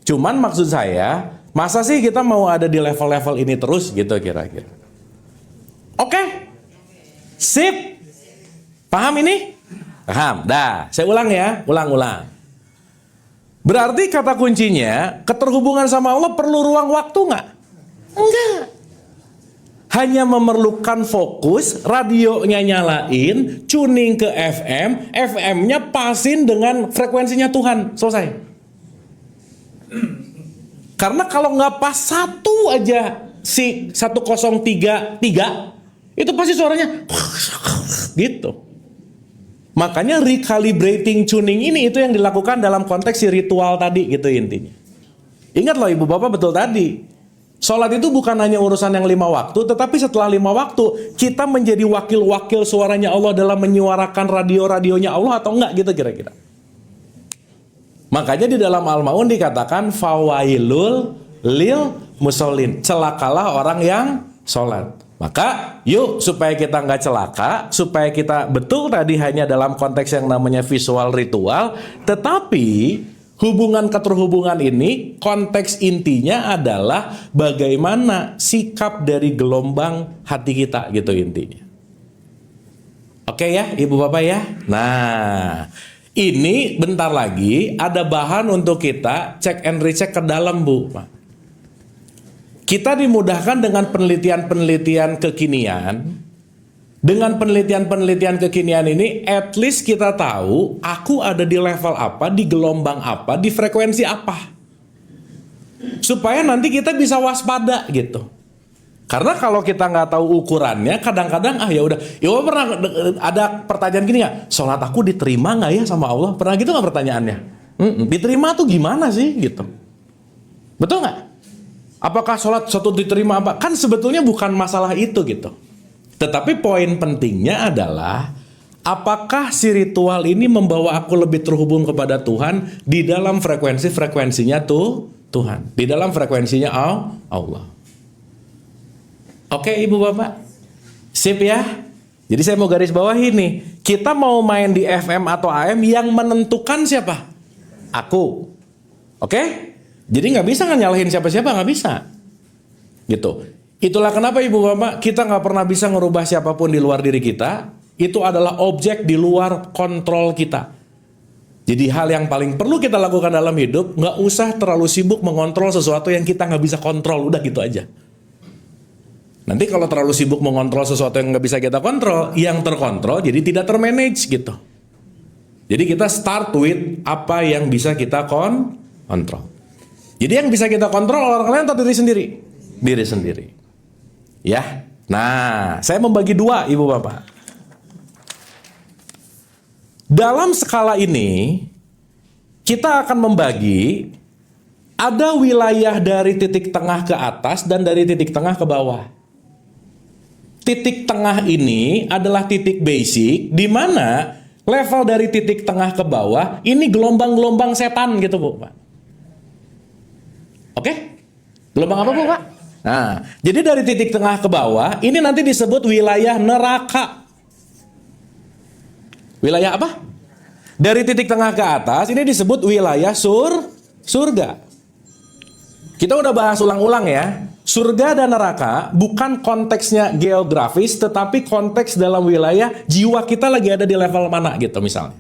Cuman maksud saya, masa sih kita mau ada di level-level ini terus gitu kira-kira? Oke? Sip? Paham ini? Paham? Dah, saya ulang ya, ulang. Berarti kata kuncinya, keterhubungan sama Allah perlu ruang waktu nggak? Enggak. Hanya memerlukan fokus, radionya nyalain, tuning ke FM, FM-nya pasin dengan frekuensinya Tuhan. Selesai. Karena kalau nggak pas satu aja, si 1033, itu pasti suaranya gitu. Makanya recalibrating tuning ini itu yang dilakukan dalam konteks si ritual tadi gitu intinya. Ingat loh Ibu Bapak betul tadi. Sholat itu bukan hanya urusan yang 5 waktu, tetapi setelah 5 waktu kita menjadi wakil-wakil suaranya Allah dalam menyuarakan radio-radionya Allah atau enggak gitu kira-kira. Makanya di dalam Al-Maun dikatakan fawailul lil musallin. Celakalah orang yang sholat. Maka yuk supaya kita nggak celaka, supaya kita betul tadi hanya dalam konteks yang namanya visual ritual, tetapi hubungan keterhubungan ini konteks intinya adalah bagaimana sikap dari gelombang hati kita gitu intinya. Oke ya Ibu Bapak ya. Nah ini bentar lagi ada bahan untuk kita cek and recheck ke dalam Bu. Kita dimudahkan dengan penelitian-penelitian kekinian. Dengan penelitian-penelitian kekinian ini, at least kita tahu aku ada di level apa, di gelombang apa, di frekuensi apa. Supaya nanti kita bisa waspada gitu. Karena kalau kita nggak tahu ukurannya, kadang-kadang ya udah. Ya pernah ada pertanyaan gini nggak? Sholat aku diterima nggak ya sama Allah? Pernah gitu nggak pertanyaannya? Diterima tuh gimana sih gitu? Betul nggak? Apakah sholat satu diterima apa? Kan sebetulnya bukan masalah itu gitu. Tetapi poin pentingnya adalah apakah si ritual ini membawa aku lebih terhubung kepada Tuhan di dalam frekuensinya Tuhan. Di dalam frekuensinya Allah. Oke Ibu Bapak. Sip ya. Jadi saya mau garis bawahi nih. Kita mau main di FM atau AM yang menentukan siapa? Aku. Oke? Jadi nggak bisa nyalahin siapa-siapa, nggak bisa, gitu. Itulah kenapa Ibu Bapak kita nggak pernah bisa ngerubah siapapun di luar diri kita. Itu adalah objek di luar kontrol kita. Jadi hal yang paling perlu kita lakukan dalam hidup, nggak usah terlalu sibuk mengontrol sesuatu yang kita nggak bisa kontrol, udah gitu aja. Nanti kalau terlalu sibuk mengontrol sesuatu yang nggak bisa kita kontrol, yang terkontrol jadi tidak termanage gitu. Jadi kita start with apa yang bisa kita kontrol. Jadi yang bisa kita kontrol orang lain atau diri sendiri? Diri sendiri. Ya. Nah, saya membagi 2 Ibu Bapak. Dalam skala ini kita akan membagi ada wilayah dari titik tengah ke atas dan dari titik tengah ke bawah. Titik tengah ini adalah titik basic di mana level dari titik tengah ke bawah ini gelombang-gelombang setan gitu Bu Pak. Oke? Gelombang apa, Bu, Pak? Nah, jadi dari titik tengah ke bawah, ini nanti disebut wilayah neraka. Wilayah apa? Dari titik tengah ke atas, ini disebut wilayah surga. Kita udah bahas ulang-ulang ya. Surga dan neraka bukan konteksnya geografis, tetapi konteks dalam wilayah jiwa kita lagi ada di level mana gitu misalnya.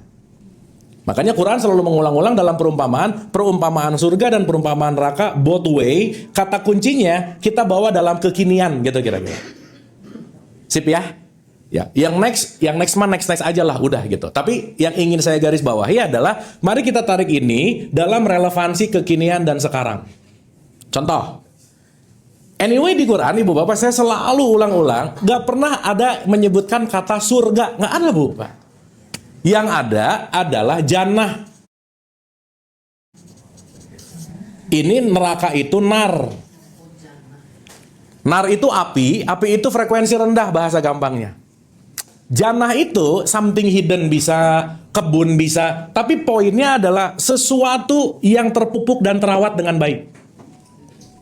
Makanya Quran selalu mengulang-ulang dalam perumpamaan surga dan perumpamaan neraka both way. Kata kuncinya kita bawa dalam kekinian gitu kira-kira. Sip ya? Ya, yang next aja lah udah gitu. Tapi yang ingin saya garis bawahi adalah mari kita tarik ini dalam relevansi kekinian dan sekarang. Contoh. Anyway di Quran Ibu Bapak saya selalu ulang-ulang gak pernah ada menyebutkan kata surga. Gak ada Bu Pak. Yang ada adalah jannah. Ini neraka itu nar. Nar itu api itu frekuensi rendah bahasa gampangnya. Jannah itu something hidden bisa, kebun bisa, tapi poinnya adalah sesuatu yang terpupuk dan terawat dengan baik.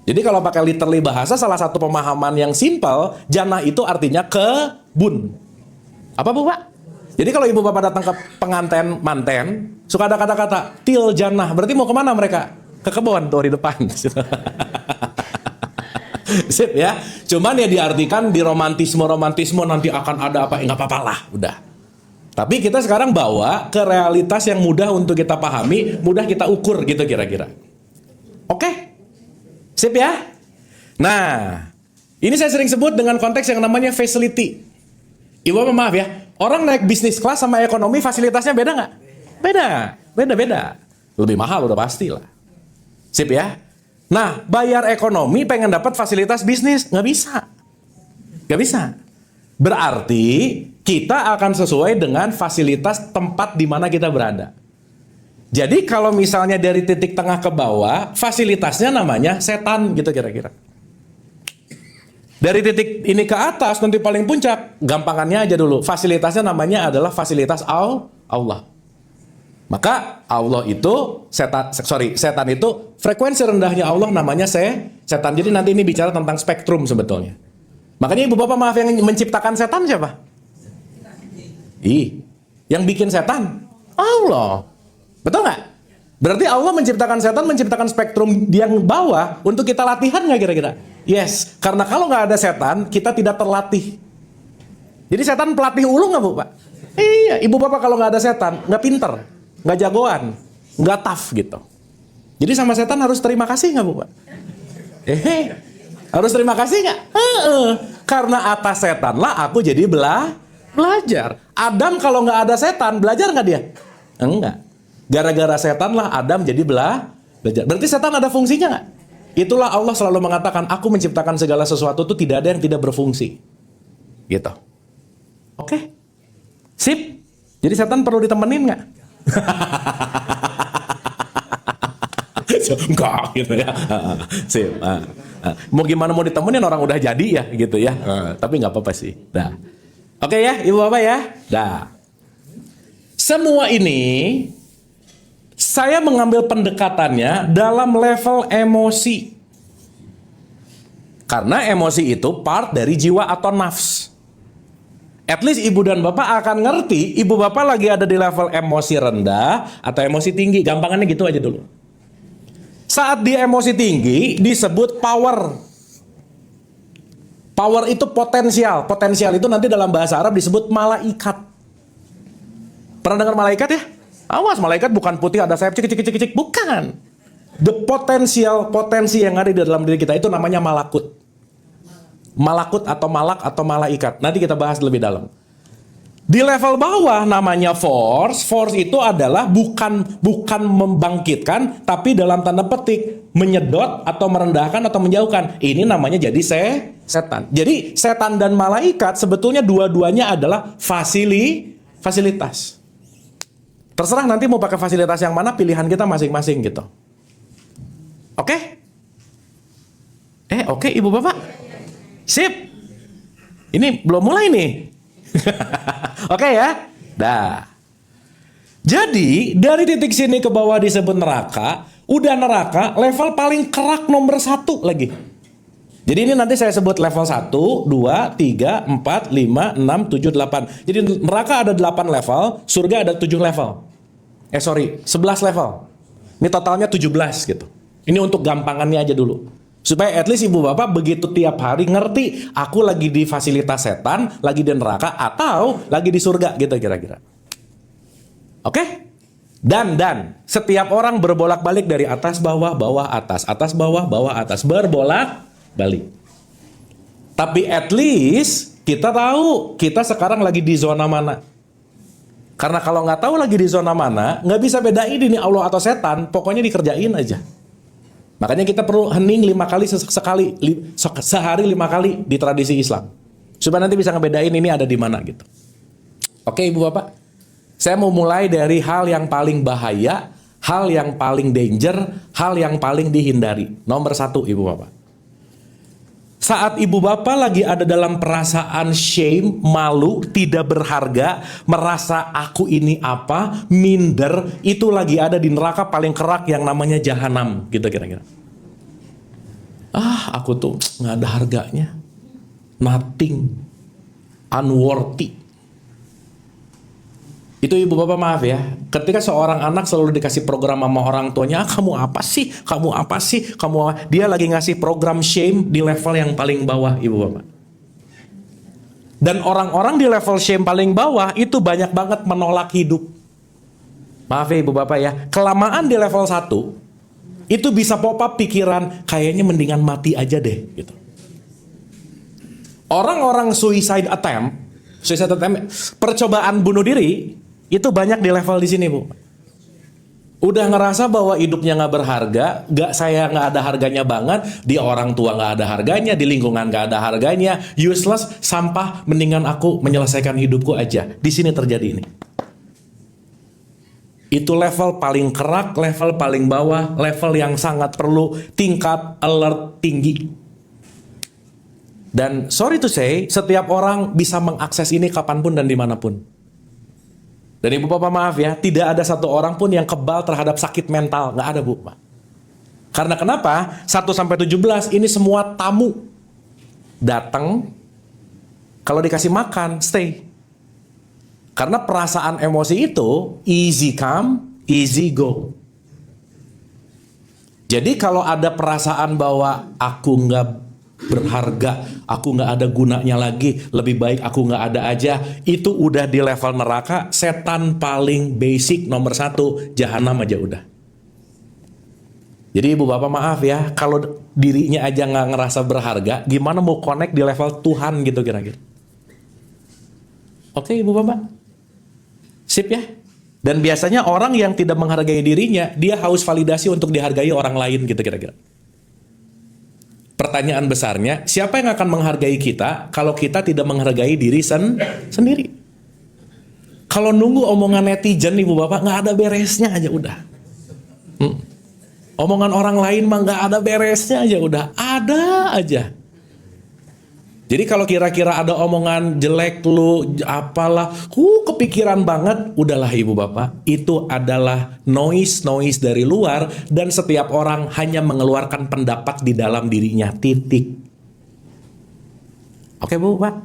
Jadi kalau pakai literally bahasa, salah satu pemahaman yang simpel, jannah itu artinya kebun. Apa Bu Pak? Jadi kalau Ibu Bapak datang ke pengantin manten, suka ada kata-kata til jannah, berarti mau kemana mereka? Ke kebun tuh di depan. Sip ya. Cuman ya diartikan di romantisme nanti akan ada apa? Nggak apa-apa lah, udah. Tapi kita sekarang bawa ke realitas yang mudah untuk kita pahami, mudah kita ukur gitu kira-kira. Oke? Sip ya? Nah, ini saya sering sebut dengan konteks yang namanya facility. Ibu Bapak maaf ya, orang naik bisnis kelas sama ekonomi fasilitasnya beda nggak? Beda. Lebih mahal udah pasti lah. Sip ya? Nah, bayar ekonomi pengen dapat fasilitas bisnis, nggak bisa. Berarti kita akan sesuai dengan fasilitas tempat di mana kita berada. Jadi kalau misalnya dari titik tengah ke bawah, fasilitasnya namanya setan gitu kira-kira. Dari titik ini ke atas, nanti paling puncak, gampangannya aja dulu. Fasilitasnya namanya adalah fasilitas Allah. Maka Allah itu, setan itu, frekuensi rendahnya Allah namanya setan. Jadi nanti ini bicara tentang spektrum sebetulnya. Makanya Ibu Bapak maaf, yang menciptakan setan siapa? Yang bikin setan? Allah. Betul nggak? Berarti Allah menciptakan setan, menciptakan spektrum yang bawah untuk kita latihan nggak kira-kira? Yes, karena kalau nggak ada setan, kita tidak terlatih. Jadi setan pelatih ulu nggak Bu Pak? Iya, Ibu Bapak kalau nggak ada setan, nggak pinter, nggak jagoan, nggak tough gitu. Jadi sama setan harus terima kasih nggak Bu Pak? Harus terima kasih nggak? Karena atas setan lah aku jadi belajar. Adam kalau nggak ada setan, belajar nggak dia? Enggak. Gara-gara setan lah Adam jadi belajar. Berarti setan ada fungsinya nggak? Itulah Allah selalu mengatakan, aku menciptakan segala sesuatu itu tidak ada yang tidak berfungsi. Gitu. Oke? Sip? Jadi setan perlu ditemenin nggak? Enggak gitu ya. Sip. Mau gimana mau ditemenin orang udah jadi ya gitu ya. Tapi nggak apa-apa sih. Dah. Oke ya Ibu Bapak ya. Dah. Semua ini saya mengambil pendekatannya dalam level emosi. Karena emosi itu part dari jiwa atau nafs. At least Ibu dan Bapak akan ngerti Ibu Bapak lagi ada di level emosi rendah atau emosi tinggi. Gampangannya gitu aja dulu. Saat dia emosi tinggi disebut power. Power itu potensial. Potensial itu nanti dalam bahasa Arab disebut malaikat. Pernah dengar malaikat ya? Awas, malaikat bukan putih ada sayap cik. Bukan. The potensi yang ada di dalam diri kita itu namanya malakut. Malakut atau malak atau malaikat. Nanti kita bahas lebih dalam. Di level bawah namanya force. Force itu adalah bukan membangkitkan, tapi dalam tanda petik menyedot atau merendahkan atau menjauhkan. Ini namanya jadi setan. Jadi setan dan malaikat sebetulnya dua-duanya adalah fasilitas. Terserah nanti mau pakai fasilitas yang mana, pilihan kita masing-masing gitu. Oke? Oke Ibu Bapak? Sip. Ini belum mulai nih. Oke ya? Dah. Jadi dari titik sini ke bawah disebut neraka, Udah neraka, level paling kerak nomor 1 lagi. Jadi ini nanti saya sebut level 1, 2, 3, 4, 5, 6, 7, 8. Jadi neraka ada 8 level, surga ada 7 level. 11 level. Ini totalnya 17 gitu. Ini untuk gampangannya aja dulu. Supaya at least ibu bapak begitu tiap hari ngerti aku lagi di fasilitas setan, lagi di neraka, atau lagi di surga gitu kira-kira. Oke? Dan setiap orang berbolak-balik dari atas bawah, bawah atas bawah, bawah atas, berbolak-balik. Tapi at least kita tahu kita sekarang lagi di zona mana. Karena kalau nggak tahu lagi di zona mana, nggak bisa bedain ini Allah atau setan, pokoknya dikerjain aja. Makanya kita perlu hening 5 kali sehari 5 kali di tradisi Islam. Supaya nanti bisa ngebedain ini ada di mana gitu. Oke ibu bapak, saya mau mulai dari hal yang paling bahaya, hal yang paling danger, hal yang paling dihindari. Nomor 1 ibu bapak. Saat ibu bapak lagi ada dalam perasaan shame, malu, tidak berharga, merasa aku ini apa, minder, itu lagi ada di neraka paling kerak yang namanya jahanam, gitu kira-kira. Aku tuh nggak ada harganya, nothing, unworthy. Itu ibu bapak maaf ya, ketika seorang anak selalu dikasih program sama orang tuanya, kamu apa sih, kamu apa sih, dia lagi ngasih program shame di level yang paling bawah ibu bapak. Dan orang-orang di level shame paling bawah itu banyak banget menolak hidup. Maaf ya ibu bapak ya, kelamaan di level 1 itu bisa pop up pikiran, kayaknya mendingan mati aja deh gitu. Orang-orang suicide attempt, percobaan bunuh diri, itu banyak di level di sini bu. Udah ngerasa bahwa hidupnya nggak berharga, saya nggak ada harganya banget, di orang tua nggak ada harganya, di lingkungan nggak ada harganya, useless, sampah, mendingan aku menyelesaikan hidupku aja. Di sini terjadi ini. Itu level paling kerak, level paling bawah, level yang sangat perlu tingkat alert tinggi. Dan sorry to say, setiap orang bisa mengakses ini kapanpun dan dimanapun. Dan ibu bapak maaf ya, tidak ada satu orang pun yang kebal terhadap sakit mental. Nggak ada bu. Karena kenapa? 1-17 ini semua tamu. Datang, kalau dikasih makan, stay. Karena perasaan emosi itu, easy come, easy go. Jadi kalau ada perasaan bahwa aku nggak berharga, aku nggak ada gunanya lagi, lebih baik aku nggak ada aja, itu udah di level neraka, setan paling basic nomor 1, jahanam aja udah. Jadi ibu bapak maaf ya, kalau dirinya aja nggak ngerasa berharga, gimana mau connect di level Tuhan gitu kira-kira. Oke ibu bapak, sip ya. Dan biasanya orang yang tidak menghargai dirinya, dia haus validasi untuk dihargai orang lain gitu kira-kira. Pertanyaan besarnya, siapa yang akan menghargai kita kalau kita tidak menghargai diri sendiri? Kalau nunggu omongan netizen ibu bapak, nggak ada beresnya aja udah. Omongan orang lain mah nggak ada beresnya aja udah. Ada aja. Jadi kalau kira-kira ada omongan jelek lu apalah, kepikiran banget, udahlah ibu bapak, itu adalah noise dari luar dan setiap orang hanya mengeluarkan pendapat di dalam dirinya, titik. Oke bu, pak,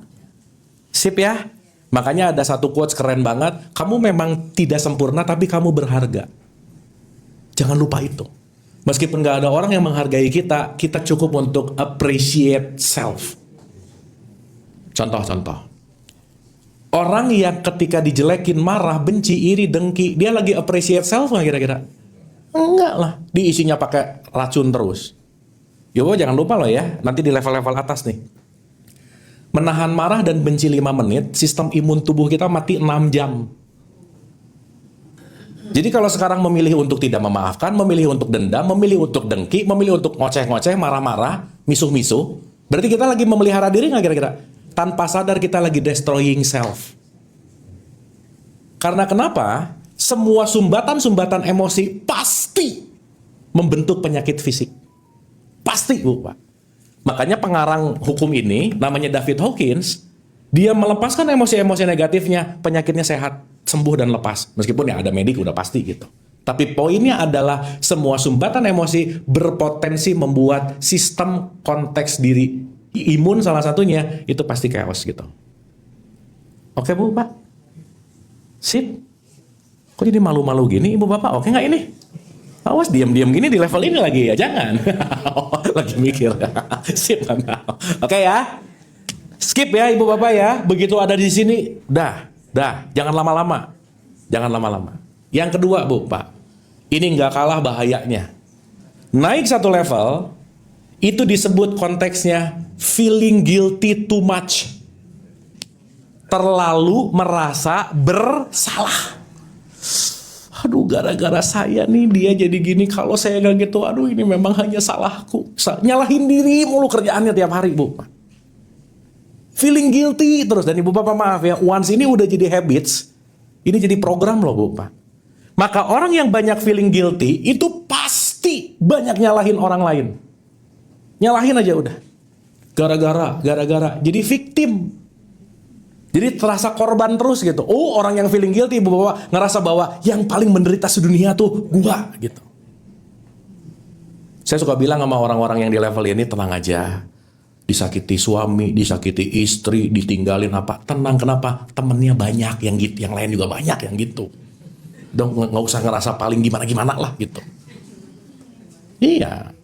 sip ya. Makanya ada satu quotes keren banget, kamu memang tidak sempurna tapi kamu berharga. Jangan lupa itu. Meskipun gak ada orang yang menghargai kita, kita cukup untuk appreciate self. Contoh-contoh. Orang yang ketika dijelekin, marah, benci, iri, dengki, dia lagi appreciate self nggak kira-kira? Enggak lah. Diisinya pakai racun terus. Yo, jangan lupa loh ya, nanti di level-level atas nih. Menahan marah dan benci 5 menit, sistem imun tubuh kita mati 6 jam. Jadi kalau sekarang memilih untuk tidak memaafkan, memilih untuk dendam, memilih untuk dengki, memilih untuk ngoceh-ngoceh, marah-marah, misuh-misuh, berarti kita lagi memelihara diri nggak kira-kira? Tanpa sadar kita lagi destroying self. Karena kenapa? Semua sumbatan-sumbatan emosi pasti membentuk penyakit fisik. Pasti, Bu, Pak. Makanya pengarang hukum ini, namanya David Hawkins, dia melepaskan emosi-emosi negatifnya, penyakitnya sehat, sembuh dan lepas. Meskipun ya ada medik udah pasti gitu. Tapi poinnya adalah semua sumbatan emosi berpotensi membuat sistem konteks diri imun salah satunya itu pasti chaos gitu. Oke Bu, Pak? Sip? Kok jadi malu-malu gini Ibu Bapak? Oke nggak ini? Awas diam-diam gini di level ini lagi ya, jangan. Lagi mikir. Sip, oke ya. Skip ya Ibu Bapak ya. Begitu ada di sini, dah, jangan lama-lama. Jangan lama-lama. Yang kedua Bu, Pak. Ini nggak kalah bahayanya. Naik satu level, itu disebut konteksnya feeling guilty too much. Terlalu merasa bersalah. Aduh, gara-gara saya nih dia jadi gini. Kalau saya nggak gitu, aduh ini memang hanya salahku. Nyalahin diri mulu kerjaannya tiap hari Bu. Feeling guilty terus. Dan Ibu Bapak maaf ya, once ini udah jadi habits, ini jadi program loh Bu Pak. Maka orang yang banyak feeling guilty itu pasti banyak nyalahin orang lain. Nyalahin aja udah. Gara-gara. Jadi victim. Jadi terasa korban terus gitu. Oh, orang yang feeling guilty Ibu Bapak ngerasa bahwa yang paling menderita sedunia tuh gua gitu. Saya suka bilang sama orang-orang yang di level ini, tenang aja. Disakiti suami, disakiti istri, ditinggalin apa. Tenang, kenapa? Temennya banyak yang gitu, yang lain juga banyak yang gitu. Dong nggak usah ngerasa paling gimana-gimana lah gitu. Iya.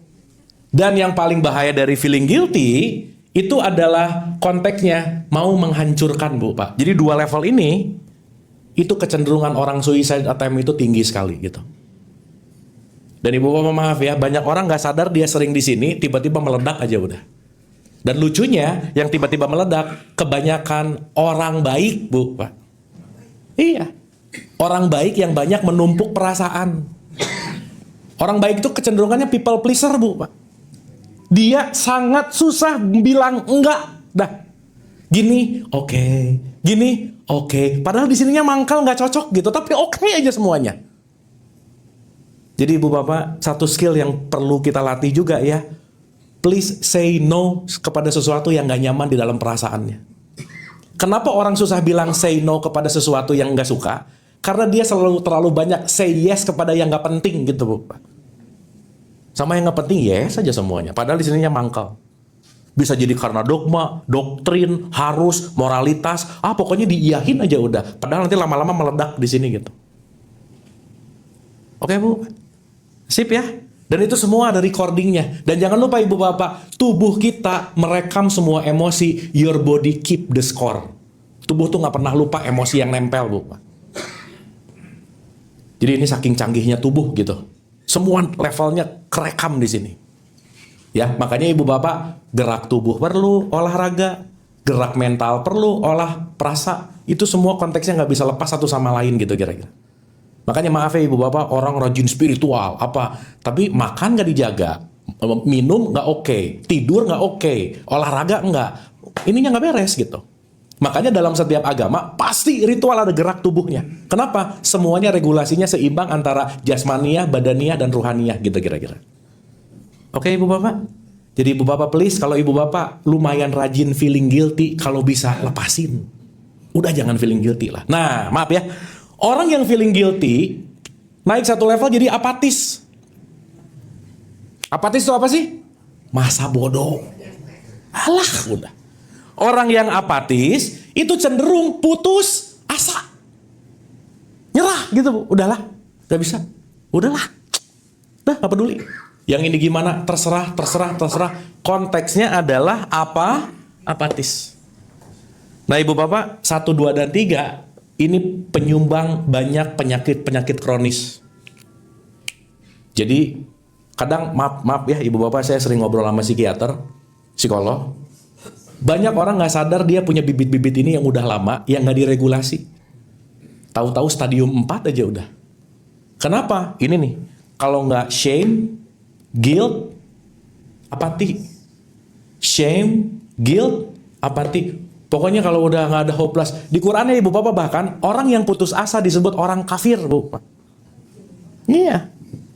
Dan yang paling bahaya dari feeling guilty itu adalah konteksnya mau menghancurkan Bu Pak. Jadi dua level ini itu kecenderungan orang suicide attempt itu tinggi sekali gitu. Dan Ibu Bapak maaf ya, banyak orang nggak sadar dia sering di sini tiba-tiba meledak aja udah. Dan lucunya yang tiba-tiba meledak kebanyakan orang baik Bu Pak. Iya. Orang baik yang banyak menumpuk perasaan. Orang baik itu kecenderungannya people pleaser Bu Pak. Dia sangat susah bilang enggak. Dah. Gini, oke. Gini, oke. Padahal di sininya mangkal nggak cocok gitu, tapi oke aja semuanya. Jadi Ibu Bapak, satu skill yang perlu kita latih juga ya. Please say no kepada sesuatu yang nggak nyaman di dalam perasaannya. Kenapa orang susah bilang say no kepada sesuatu yang nggak suka? Karena dia selalu terlalu banyak say yes kepada yang nggak penting gitu Bu Pak. Sama yang nggak penting yes saja semuanya. Padahal di sininya mangkal. Bisa jadi karena dogma, doktrin, harus, moralitas. Pokoknya diiyahin aja udah. Padahal nanti lama-lama meledak di sini gitu. Oke Bu, sip ya. Dan itu semua ada recordingnya. Dan jangan lupa Ibu Bapak, tubuh kita merekam semua emosi. Your body keep the score. Tubuh tuh nggak pernah lupa emosi yang nempel Bu. Jadi ini saking canggihnya tubuh gitu. Semua levelnya kerekam di sini. Ya, makanya Ibu Bapak, gerak tubuh perlu olahraga, gerak mental perlu olah perasa. Itu semua konteksnya nggak bisa lepas satu sama lain gitu kira-kira. Makanya maaf ya Ibu Bapak, orang rajin spiritual apa, tapi makan nggak dijaga, minum nggak oke, tidur nggak oke, olahraga nggak, ininya nggak beres gitu. Makanya dalam setiap agama pasti ritual ada gerak tubuhnya. Kenapa? Semuanya regulasinya seimbang antara jasmaniah, badaniah, dan ruhaniah gitu kira-kira. Oke Ibu Bapak? Jadi Ibu Bapak please, kalau Ibu Bapak lumayan rajin feeling guilty, kalau bisa lepasin. Udah jangan feeling guilty lah. Nah maaf ya, orang yang feeling guilty naik satu level jadi apatis. Apatis itu apa sih? Masa bodoh. Alah udah. Orang yang apatis itu cenderung putus asa. Nyerah gitu Bu. Udahlah, gak bisa. Udahlah. Udah gak peduli. Yang ini gimana? Terserah. Konteksnya adalah apa? Apatis. Nah Ibu Bapak, 1, 2, dan 3 ini penyumbang banyak penyakit kronis. Jadi kadang maaf ya Ibu Bapak, saya sering ngobrol sama psikiater, psikolog. Banyak orang nggak sadar dia punya bibit-bibit ini yang udah lama, yang nggak diregulasi. Tahu-tahu stadium 4 aja udah. Kenapa? Ini nih, kalau nggak shame, guilt, apati. Shame, guilt, apati. Pokoknya kalau udah nggak ada hopeless. Di Qurannya Ibu Bapak bahkan, orang yang putus asa disebut orang kafir Bu. Iya.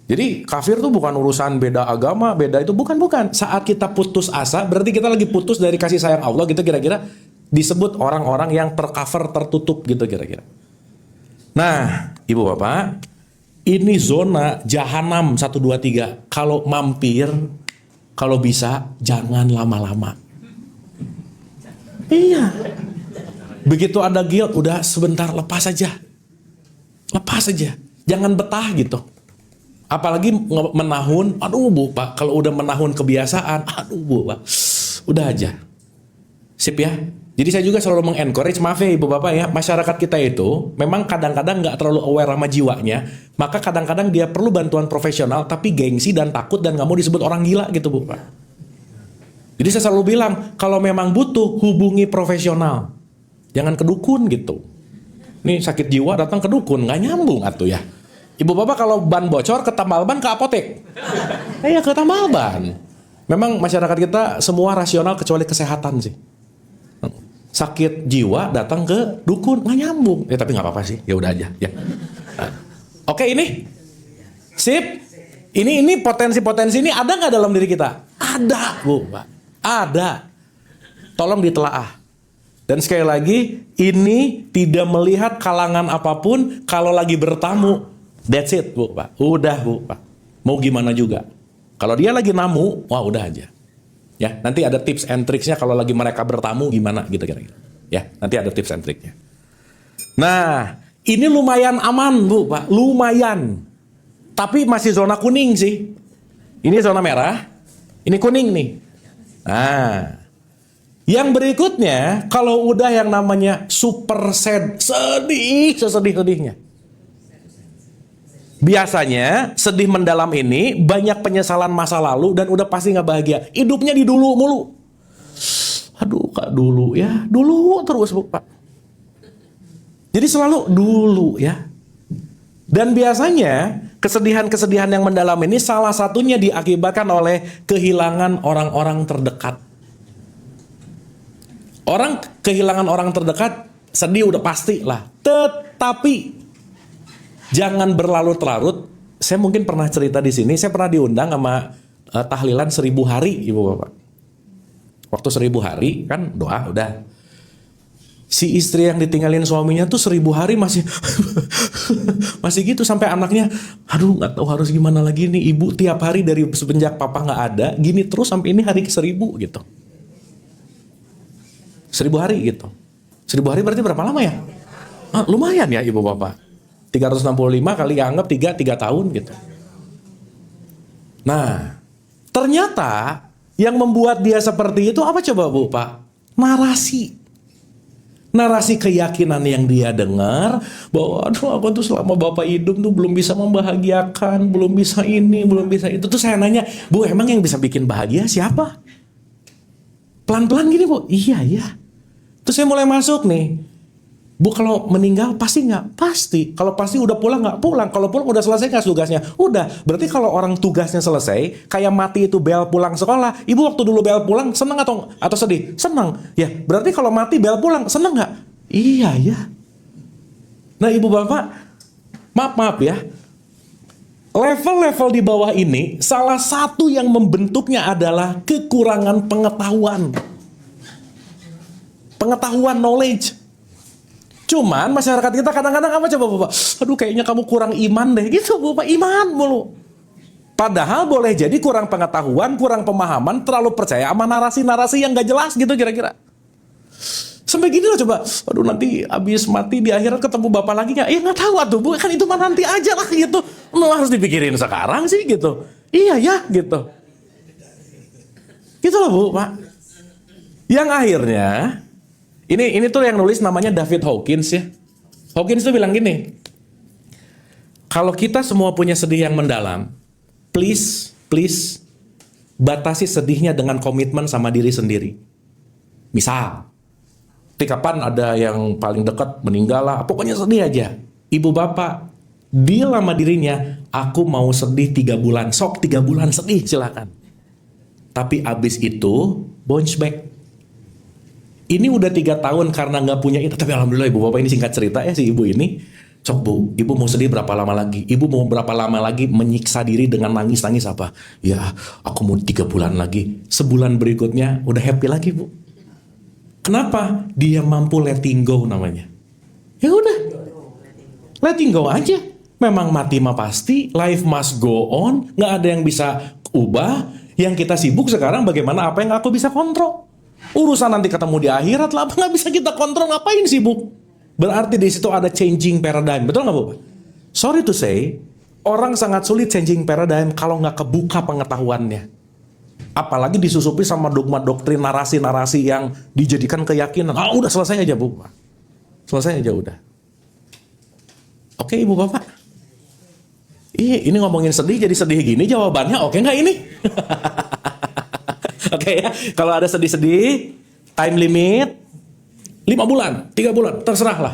Jadi kafir tuh bukan urusan beda agama, beda itu bukan. Saat kita putus asa, berarti kita lagi putus dari kasih sayang Allah gitu kira-kira. Disebut orang-orang yang tercover, tertutup gitu kira-kira. Nah, Ibu Bapak, Ini zona jahanam 1, 2, 3. Kalau mampir, kalau bisa jangan lama-lama. Iya. Begitu ada guilt, udah sebentar lepas aja. Lepas aja. Jangan betah gitu. Apalagi menahun, aduh Bu Pak, kalau udah menahun kebiasaan, aduh Bu Pak, udah aja. Sip ya. Jadi saya juga selalu mengencourage, maaf ya Ibu Bapak ya, masyarakat kita itu memang kadang-kadang nggak terlalu aware sama jiwanya, maka kadang-kadang dia perlu bantuan profesional, tapi gengsi dan takut dan nggak mau disebut orang gila gitu Bu Pak. Jadi saya selalu bilang, kalau memang butuh, hubungi profesional. Jangan ke dukun gitu. Ini sakit jiwa datang ke dukun, nggak nyambung atuh ya. Ibu Bapak kalau ban bocor ke tambal ban ke apotek. Iya ke tambal ban. Memang masyarakat kita semua rasional kecuali kesehatan sih. Sakit jiwa datang ke dukun nggak nyambung. Ya tapi nggak apa-apa sih. Ya udah aja. Ya. Nah. Oke ini, sip. Ini potensi-potensi ini ada nggak dalam diri kita? Ada, Bu, Pak. Ada. Tolong ditelaah. Dan sekali lagi, ini tidak melihat kalangan apapun. Kalau lagi bertamu, that's it, Bu, Pak. Udah, Bu, Pak. Mau gimana juga. Kalau dia lagi namu, wah udah aja. Ya, nanti ada tips and tricksnya kalau lagi mereka bertamu gimana gitu kira-kira. Ya, nanti ada tips and tricksnya. Nah, ini lumayan aman, Bu, Pak. Lumayan. Tapi masih zona kuning sih. Ini zona merah, ini kuning nih. Nah, yang berikutnya, kalau udah yang namanya super sad, sedih, sesedih-sedihnya. Biasanya sedih mendalam ini banyak penyesalan masa lalu dan udah pasti nggak bahagia. Hidupnya di dulu mulu. Aduh Kak dulu ya, dulu terus Bu Pak. Jadi selalu dulu ya. Dan biasanya kesedihan-kesedihan yang mendalam ini salah satunya diakibatkan oleh kehilangan orang-orang terdekat. Orang kehilangan orang terdekat sedih udah pasti lah. Tetapi jangan berlarut-larut. Saya mungkin pernah cerita di sini. Saya pernah diundang sama tahlilan 1000 hari, Ibu Bapak. Waktu 1000 hari kan doa udah. Si istri yang ditinggalin suaminya tuh 1000 hari masih masih gitu sampai anaknya, aduh nggak tahu harus gimana lagi nih ibu tiap hari dari semenjak papa nggak ada gini terus sampai ini hari ke 1000 gitu. 1000 hari gitu. 1000 hari berarti berapa lama ya? Lumayan ya Ibu Bapak. 365 kali anggap 3 tahun gitu. Nah, ternyata yang membuat dia seperti itu apa coba Bu Pak? Narasi keyakinan yang dia dengar bahwa aduh aku tuh selama Bapak hidup tuh belum bisa membahagiakan, belum bisa ini, belum bisa itu. Tuh saya nanya, Bu emang yang bisa bikin bahagia siapa? Pelan-pelan gini Bu, iya ya. Terus saya mulai masuk nih. Bu kalau meninggal pasti nggak? Pasti. Kalau pasti udah pulang nggak? Pulang. Kalau pulang udah selesai nggak tugasnya? Udah. Berarti kalau orang tugasnya selesai, kayak mati itu bel pulang sekolah. Ibu waktu dulu bel pulang seneng atau sedih? Seneng. Ya. Berarti kalau mati bel pulang seneng nggak? Iya ya. Nah Ibu Bapak, maaf ya. Level-level di bawah ini, salah satu yang membentuknya adalah kekurangan pengetahuan. Pengetahuan knowledge. Cuman masyarakat kita kadang-kadang apa coba Bapak? Aduh kayaknya kamu kurang iman deh. Gitu Bapak, iman mulu. Padahal boleh jadi kurang pengetahuan, kurang pemahaman, terlalu percaya sama narasi-narasi yang gak jelas gitu kira-kira. Sampai gini loh coba. Aduh nanti abis mati di akhirat ketemu Bapak lagi gak? Ya gak tahu atuh Bu, kan itu mah nanti aja lah gitu. Harus dipikirin sekarang sih gitu. Iya ya gitu. Gitu loh Bu Pak. Yang akhirnya Ini tuh yang nulis namanya David Hawkins ya. Hawkins tuh bilang gini, kalau kita semua punya sedih yang mendalam, please batasi sedihnya dengan komitmen sama diri sendiri. Misal, kapan ada yang paling dekat meninggal lah, pokoknya sedih aja. Ibu Bapak, deal sama dirinya, aku mau sedih 3 bulan, sok 3 bulan sedih silakan. Tapi abis itu bounce back. Ini udah 3 tahun karena nggak punya itu. Tapi alhamdulillah Ibu Bapak ini singkat cerita ya si ibu ini. Cok Bu, ibu mau sedih berapa lama lagi? Ibu mau berapa lama lagi menyiksa diri dengan nangis-nangis apa? Ya aku mau 3 bulan lagi. Sebulan berikutnya udah happy lagi Bu. Kenapa? Dia mampu letting go namanya. Ya udah, letting go aja. Memang mati mah pasti, life must go on, nggak ada yang bisa ubah. Yang kita sibuk sekarang bagaimana apa yang aku bisa kontrol. Urusan nanti ketemu di akhirat lah, apa nggak bisa kita kontrol, ngapain sibuk? Berarti di situ ada changing paradigm, betul nggak Bu? Sorry to say, orang sangat sulit changing paradigm kalau nggak kebuka pengetahuannya. Apalagi disusupi sama dogma doktrin narasi-narasi yang dijadikan keyakinan. Ah udah selesai aja Bu. Selesai aja udah. Oke Ibu Bapak. Ini ngomongin sedih jadi sedih gini jawabannya oke nggak ini? Oke ya, kalau ada sedih-sedih, time limit 5 bulan, 3 bulan, terserah lah.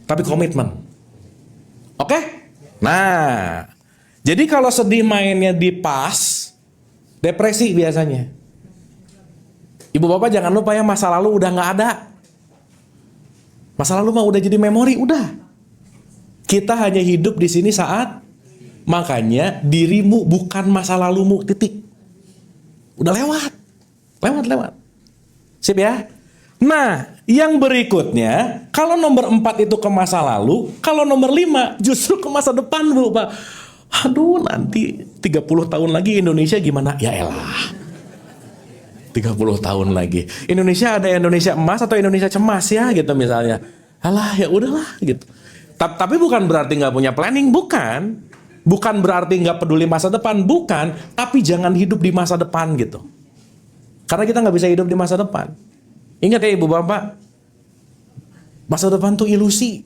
Tapi komitmen. Oke? Nah, jadi kalau sedih mainnya di pas, depresi biasanya. Ibu Bapak jangan lupa ya, masa lalu udah nggak ada. Masa lalu mah udah jadi memori, udah. Kita hanya hidup di sini saat. Makanya dirimu bukan masa lalumu, titik. Udah lewat. Lewat. Sip ya? Nah, yang berikutnya, kalau nomor 4 itu ke masa lalu, kalau nomor 5 justru ke masa depan, Bu, Pak. Aduh, nanti 30 tahun lagi Indonesia gimana? Ya elah. 30 tahun lagi. Indonesia ada Indonesia emas atau Indonesia cemas ya gitu misalnya. Alah, ya udahlah gitu. Tapi bukan berarti nggak punya planning, bukan. Bukan berarti nggak peduli masa depan, bukan. Tapi jangan hidup di masa depan gitu. Karena kita nggak bisa hidup di masa depan. Ingat ya Ibu Bapak, masa depan tuh ilusi.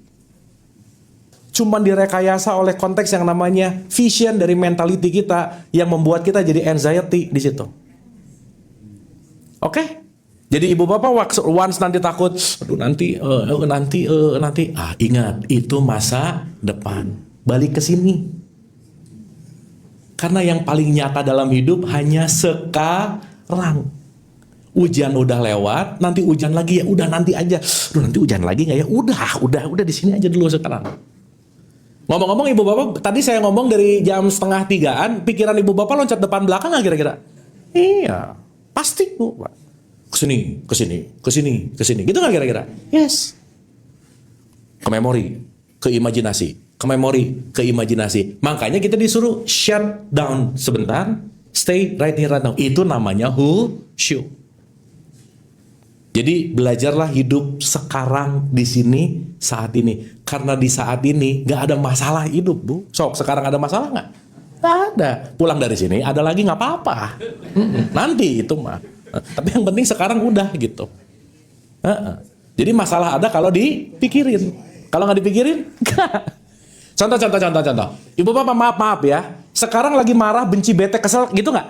Cuman direkayasa oleh konteks yang namanya vision dari mentality kita yang membuat kita jadi anxiety di situ. Oke? Jadi Ibu Bapak once nanti takut, aduh nanti. Ingat, itu masa depan. Balik ke sini. Karena yang paling nyata dalam hidup hanya sekarang. Hujan udah lewat, nanti hujan lagi ya udah nanti aja. Duh, nanti hujan lagi nggak ya? Udah di sini aja dulu sekarang. Ngomong-ngomong Ibu Bapak, tadi saya ngomong dari jam 2:30-an, pikiran Ibu Bapak loncat depan belakang nggak kira-kira? Iya, pasti Bu. Kesini. Gitu nggak kira-kira? Yes. Ke memori, ke imajinasi. Ke memori, ke imajinasi. Makanya kita disuruh shut down sebentar, stay right here right now. Itu namanya wushu. Jadi belajarlah hidup sekarang di sini saat ini. Karena di saat ini nggak ada masalah hidup Bu. Sok sekarang ada masalah nggak? Nggak ada. Pulang dari sini ada lagi nggak apa-apa. Nanti itu mah. Tapi yang penting sekarang udah gitu. Jadi masalah ada kalau dipikirin. Kalau nggak dipikirin, nggak. Contoh. Ibu Bapak maaf ya. Sekarang lagi marah, benci, bete, kesel gitu nggak?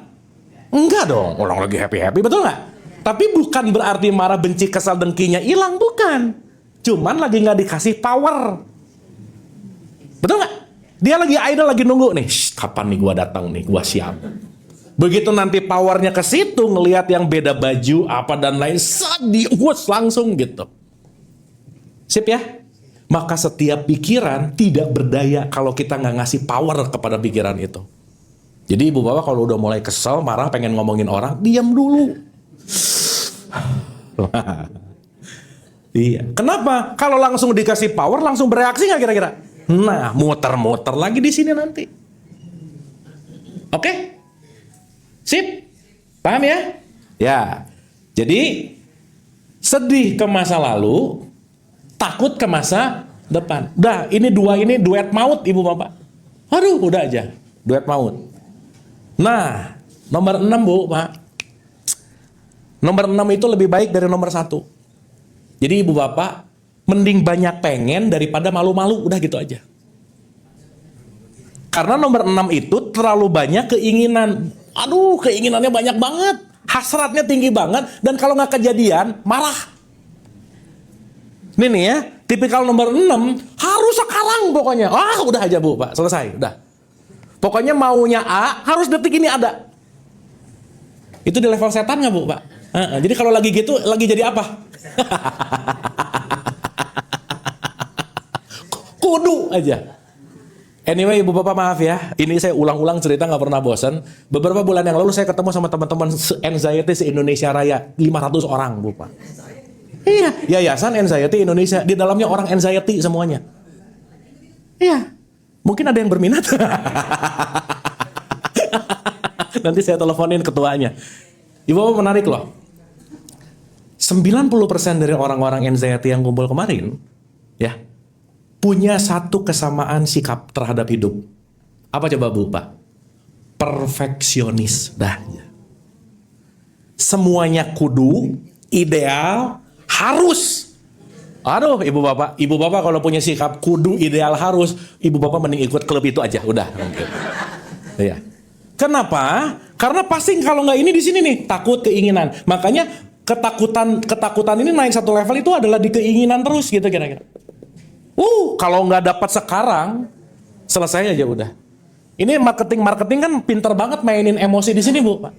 Enggak dong. Orang lagi happy, betul nggak? Tapi bukan berarti marah, benci, kesel, dengkinya hilang, bukan. Cuman lagi nggak dikasih power. Betul nggak? Dia lagi idle, lagi nunggu nih. Kapan nih gua datang nih, gua siap. Begitu nanti powernya ke situ, ngelihat yang beda baju apa dan lain, diuus langsung gitu. Sip ya? Maka setiap pikiran tidak berdaya kalau kita nggak ngasih power kepada pikiran itu. Jadi Ibu Bapak kalau udah mulai kesel, marah, pengen ngomongin orang, diam dulu. Iya. Kenapa? Kalau langsung dikasih power, langsung bereaksi nggak kira-kira? Nah, muter-muter lagi di sini nanti. Oke? Sip? Paham ya? Ya. Jadi sedih ke masa lalu, takut ke masa depan. Dah, ini duet maut Ibu Bapak. Aduh, udah aja. Duet maut. Nah, nomor 6 Bu, Pak. Nomor 6 itu lebih baik dari nomor 1. Jadi Ibu Bapak, mending banyak pengen daripada malu-malu. Udah gitu aja. Karena nomor 6 itu terlalu banyak keinginan. Aduh, keinginannya banyak banget. Hasratnya tinggi banget. Dan kalau nggak kejadian, marah. Ini nih ya, tipikal nomor 6 harus sekarang pokoknya. Udah aja Bu, Pak, selesai, udah. Pokoknya maunya A, harus detik ini ada. Itu di level setan nggak Bu, Pak? Jadi kalau lagi gitu, lagi jadi apa? Kudu aja. Anyway, Ibu Bapak maaf ya, ini saya ulang-ulang cerita nggak pernah bosan. Beberapa bulan yang lalu saya ketemu sama teman-teman anxiety se-Indonesia Raya, 500 orang Bu, Pak. Iya, Yayasan Anxiety Indonesia. Di dalamnya orang anxiety semuanya. Iya. Mungkin ada yang berminat. Nanti saya teleponin ketuanya. Ibu Bapak menarik loh. 90% dari orang-orang NZT yang kumpul kemarin, ya, punya satu kesamaan sikap terhadap hidup. Apa coba Bu Pak? Perfeksionis. Dah. Semuanya kudu, ideal, harus. Aduh, Ibu Bapak kalau punya sikap kudu, ideal, harus, Ibu Bapak mending ikut klub itu aja, udah. Iya. Kenapa? Karena pasti kalau nggak ini di sini nih, takut, keinginan. Makanya ketakutan ini naik satu level itu adalah di keinginan terus gitu kira-kira. Kalau nggak dapat sekarang, selesai aja udah. Ini marketing kan pinter banget mainin emosi di sini, Bu, Pak.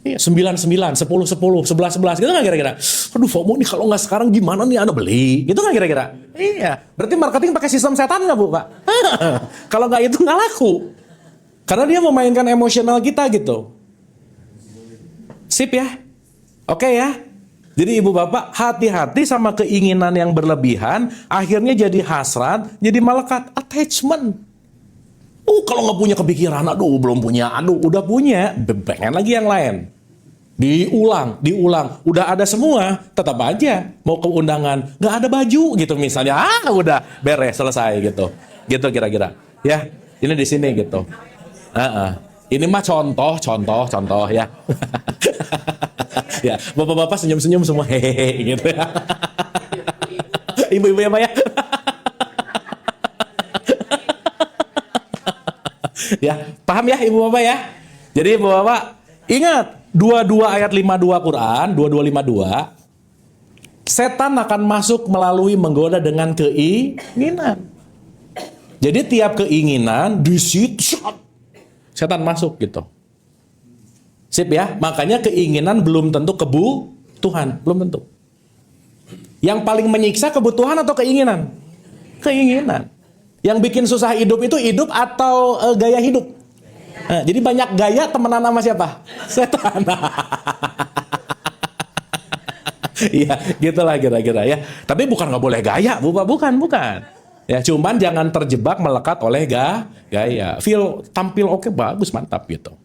Iya, 99, 10, 10, 11, 11, gitu nggak kira-kira? Aduh, FOMO nih kalau nggak sekarang gimana nih Anda beli? Gitu nggak kira-kira? Iya, berarti marketing pakai sistem setan nggak, Bu, Pak? Kalau nggak itu nggak laku. Karena dia memainkan emosional kita gitu. Sip ya? Oke ya? Jadi Ibu Bapak hati-hati sama keinginan yang berlebihan, akhirnya jadi hasrat, jadi melekat, attachment. Kalau nggak punya kepikiran, aduh belum punya, aduh udah punya, pengen lagi yang lain. Diulang, udah ada semua, tetap aja mau ke undangan, nggak ada baju gitu misalnya, udah beres selesai gitu kira-kira. Ya, ini di sini gitu. Ini mah contoh ya. Ya, bapak-bapak senyum-senyum semua hehehe gitu ya. Ibu-ibu ya Pak ya. Ya, paham ya Ibu Bapak ya? Jadi Ibu Bapak ingat 22 ayat 52 Quran, 2252. Setan akan masuk melalui menggoda dengan keinginan. Jadi tiap keinginan di situ setan masuk gitu. Sip ya, makanya keinginan belum tentu kebutuhan, belum tentu. Yang paling menyiksa kebutuhan atau keinginan? Keinginan. Yang bikin susah hidup itu hidup atau gaya hidup? Jadi banyak gaya temenan sama siapa? Setan. Iya, gitulah kira-kira ya. Tapi bukan nggak boleh gaya, bukan. Ya, cuman jangan terjebak melekat oleh gaya. Feel tampil oke, bagus, mantap gitu.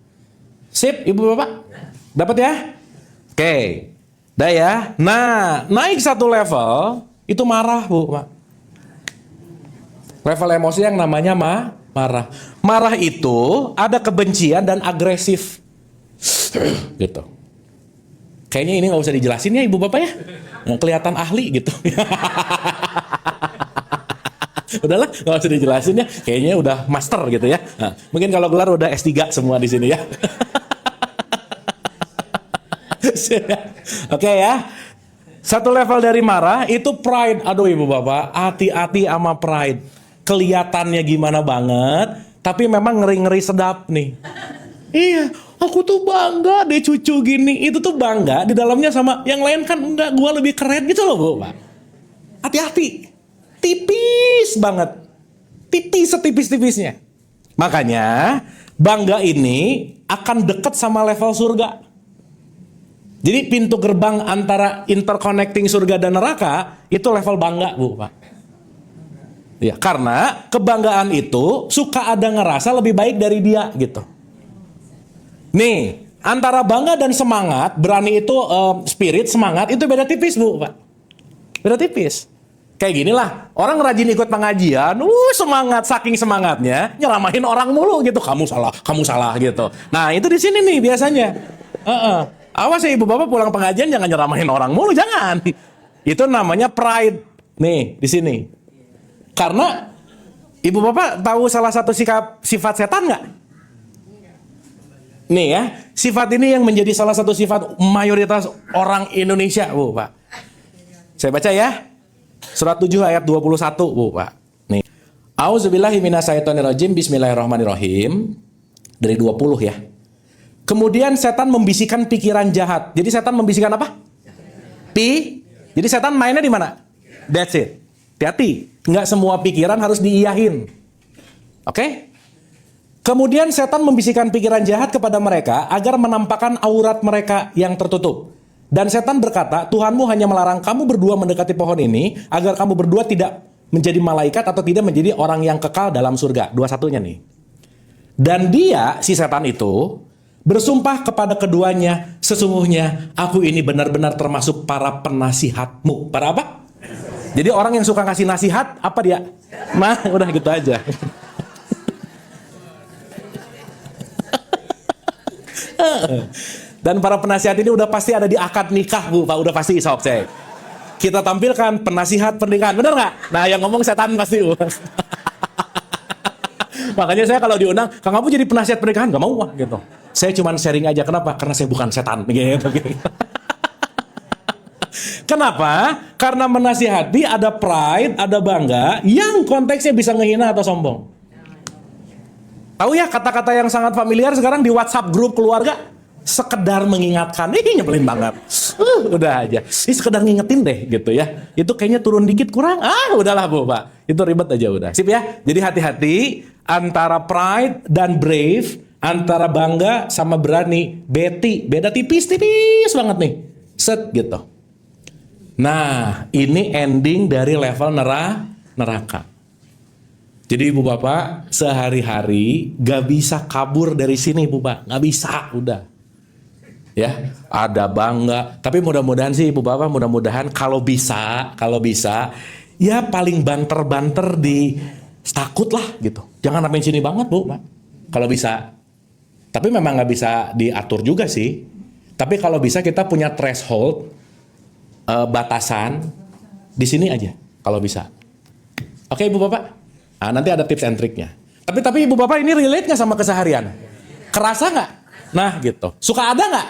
Sip, Ibu Bapak? Dapat ya? Oke. Dah ya. Nah, naik satu level itu marah, Bu, Pak. Level emosi yang namanya marah. Marah itu ada kebencian dan agresif. Gitu. Kayaknya ini nggak usah dijelasin ya Ibu Bapak ya. Nggak kelihatan ahli gitu. Udahlah, nggak usah dijelasin ya. Kayaknya udah master gitu ya. Nah, mungkin kalau gelar udah S3 semua di sini ya. Oke ya. Satu level dari marah itu pride. Aduh Ibu Bapak, hati-hati sama pride. Kelihatannya gimana banget, tapi memang ngeri-ngeri sedap nih. Iya, aku tuh bangga deh cucu gini. Itu tuh bangga di dalamnya sama yang lain kan enggak, gua lebih keren gitu loh, Bu, Pak. Hati-hati. Tipis banget. Tipis setipis-tipisnya. Makanya bangga ini akan dekat sama level surga. Jadi pintu gerbang antara interconnecting surga dan neraka itu level bangga, Bu, Pak. Ya, karena kebanggaan itu suka ada ngerasa lebih baik dari dia gitu. Nih, antara bangga dan semangat, berani itu spirit, semangat itu beda tipis, Bu, Pak. Beda tipis. Kayak gini lah, orang rajin ikut pengajian, semangat, saking semangatnya, nyeramahin orang mulu gitu, kamu salah gitu. Nah, itu di sini nih biasanya. Awas ya Ibu Bapak pulang pengajian jangan nyeramahin orang mulu, jangan. Itu namanya pride. Nih, di sini. Karena Ibu Bapak tahu salah satu sifat setan nggak? Nih ya, sifat ini yang menjadi salah satu sifat mayoritas orang Indonesia, Bu, Pak. Saya baca ya. Surat 7 ayat 21, Bu, Pak. Nih. Auzubillahi minasyaitonirrajim, bismillahirrahmanirrahim. Dari 20 ya. Kemudian setan membisikkan pikiran jahat. Jadi setan membisikkan apa? Jadi setan mainnya di mana? That's it. Hati-hati. Nggak semua pikiran harus diiyahin. Oke? Kemudian setan membisikkan pikiran jahat kepada mereka agar menampakkan aurat mereka yang tertutup. Dan setan berkata, Tuhanmu hanya melarang kamu berdua mendekati pohon ini agar kamu berdua tidak menjadi malaikat atau tidak menjadi orang yang kekal dalam surga. Dua-satunya nih. Dan dia, si setan itu, bersumpah kepada keduanya, sesungguhnya aku ini benar-benar termasuk para penasihatmu. Para apa? Jadi orang yang suka ngasih nasihat, apa dia? Nah, udah gitu aja. Dan para penasihat ini udah pasti ada di akad nikah, Bu, Pak. Udah pasti, sok cek. Kita tampilkan penasihat pernikahan, bener nggak? Nah, yang ngomong setan pasti, Bu. Makanya saya kalau diundang, Kang Abu jadi penasihat pernikahan, gak mau, gitu. Saya cuma sharing aja, kenapa? Karena saya bukan setan, gitu. Kenapa? Karena menasihati ada pride, ada bangga, yang konteksnya bisa ngehina atau sombong. Tahu ya kata-kata yang sangat familiar sekarang di WhatsApp grup keluarga? Sekedar mengingatkan, nyebelin banget. Udah aja. Ini sekedar ngingetin deh gitu ya. Itu kayaknya turun dikit kurang. Udahlah Bu, Pak. Itu ribet aja udah. Sip ya. Jadi hati-hati antara pride dan brave, antara bangga sama berani. Beda tipis-tipis banget nih. Set gitu. Nah, ini ending dari level neraka. Jadi Ibu Bapak, sehari-hari gak bisa kabur dari sini Bu Pak. Gak bisa, udah. Ya, ada bangga. Tapi mudah-mudahan sih Ibu Bapak, mudah-mudahan kalau bisa, ya paling banter-banter di takut lah gitu. Jangan sampai sini banget Bu, Pak. Kalau bisa. Tapi memang gak bisa diatur juga sih. Tapi kalau bisa kita punya threshold, batasan di sini aja kalau bisa. Oke Ibu Bapak. Nah, nanti ada tips and triknya. Tapi Ibu Bapak ini relate nggak sama keseharian? Kerasa nggak? Nah gitu. Suka ada nggak?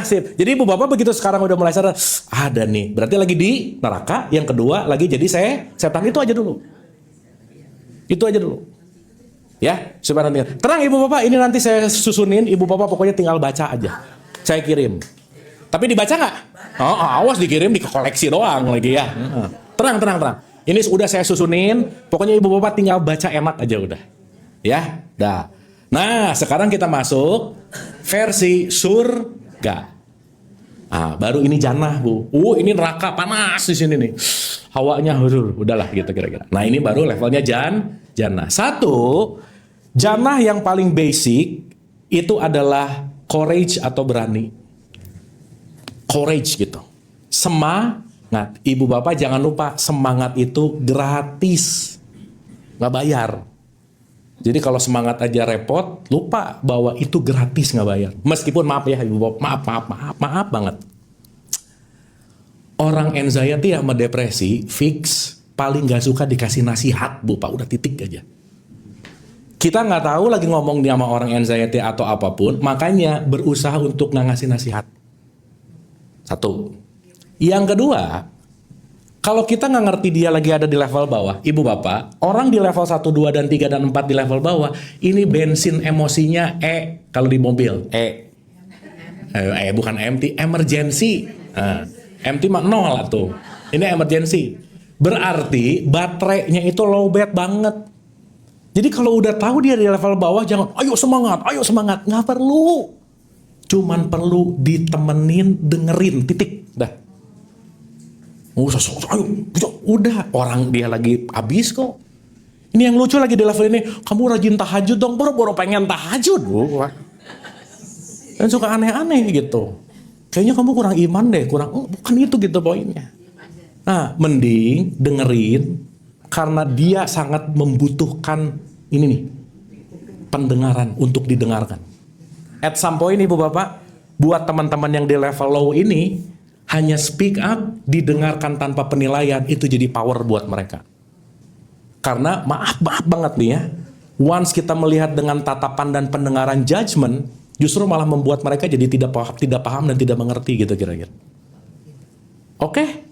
Sip. Jadi Ibu Bapak begitu sekarang udah mulai sadar, ada nih. Berarti lagi di neraka. Yang kedua lagi jadi setan. Itu aja dulu. Itu aja dulu. Ya, supaya nanti. Tenang Ibu Bapak, ini nanti saya susunin. Ibu Bapak pokoknya tinggal baca aja. Saya kirim. Tapi dibaca nggak? Awas dikirim di koleksi doang lagi ya. Tenang. Ini sudah saya susunin. Pokoknya Ibu Bapak tinggal baca enak aja udah. Ya, dah. Nah, sekarang kita masuk versi surga. Baru ini jannah Bu. Ini neraka panas di sini nih. Hawanya udahlah gitu kira-kira. Nah, ini baru levelnya jannah. Satu, jannah yang paling basic itu adalah courage atau berani. Courage gitu. Semangat. Ibu Bapak jangan lupa semangat itu gratis. Nggak bayar. Jadi kalau semangat aja repot, lupa bahwa itu gratis nggak bayar. Meskipun maaf ya Ibu Bapak, maaf banget. Orang anxiety sama depresi fix paling nggak suka dikasih nasihat Bu Pak, udah titik aja. Kita nggak tahu lagi ngomong sama orang anxiety atau apapun, makanya berusaha untuk nggak ngasih nasihat. Satu. Yang kedua, kalau kita nggak ngerti dia lagi ada di level bawah, Ibu Bapak, orang di level 1, 2, dan 3, dan 4 di level bawah, ini bensin emosinya kalau di mobil, bukan empty, emergency. Empty mah 0 tuh. Ini emergency. Berarti baterainya itu low bat banget. Jadi kalau udah tahu dia di level bawah, jangan, ayo semangat. Nggak perlu. Cuman perlu ditemenin, dengerin, titik. Dah. Ayo, udah. Orang dia lagi habis kok. Ini yang lucu lagi di level ini, kamu rajin tahajud dong, boro-boro pengen tahajud, Bu. Dan suka aneh-aneh gitu. Kayaknya kamu kurang iman deh, bukan itu gitu poinnya. Nah, mending dengerin, karena dia sangat membutuhkan ini nih, pendengaran untuk didengarkan. At some point Ibu Bapak, buat teman-teman yang di level low ini, hanya speak up, didengarkan tanpa penilaian, itu jadi power buat mereka. Karena maaf banget nih ya, once kita melihat dengan tatapan dan pendengaran judgment, justru malah membuat mereka jadi tidak paham dan tidak mengerti gitu kira-kira. Oke?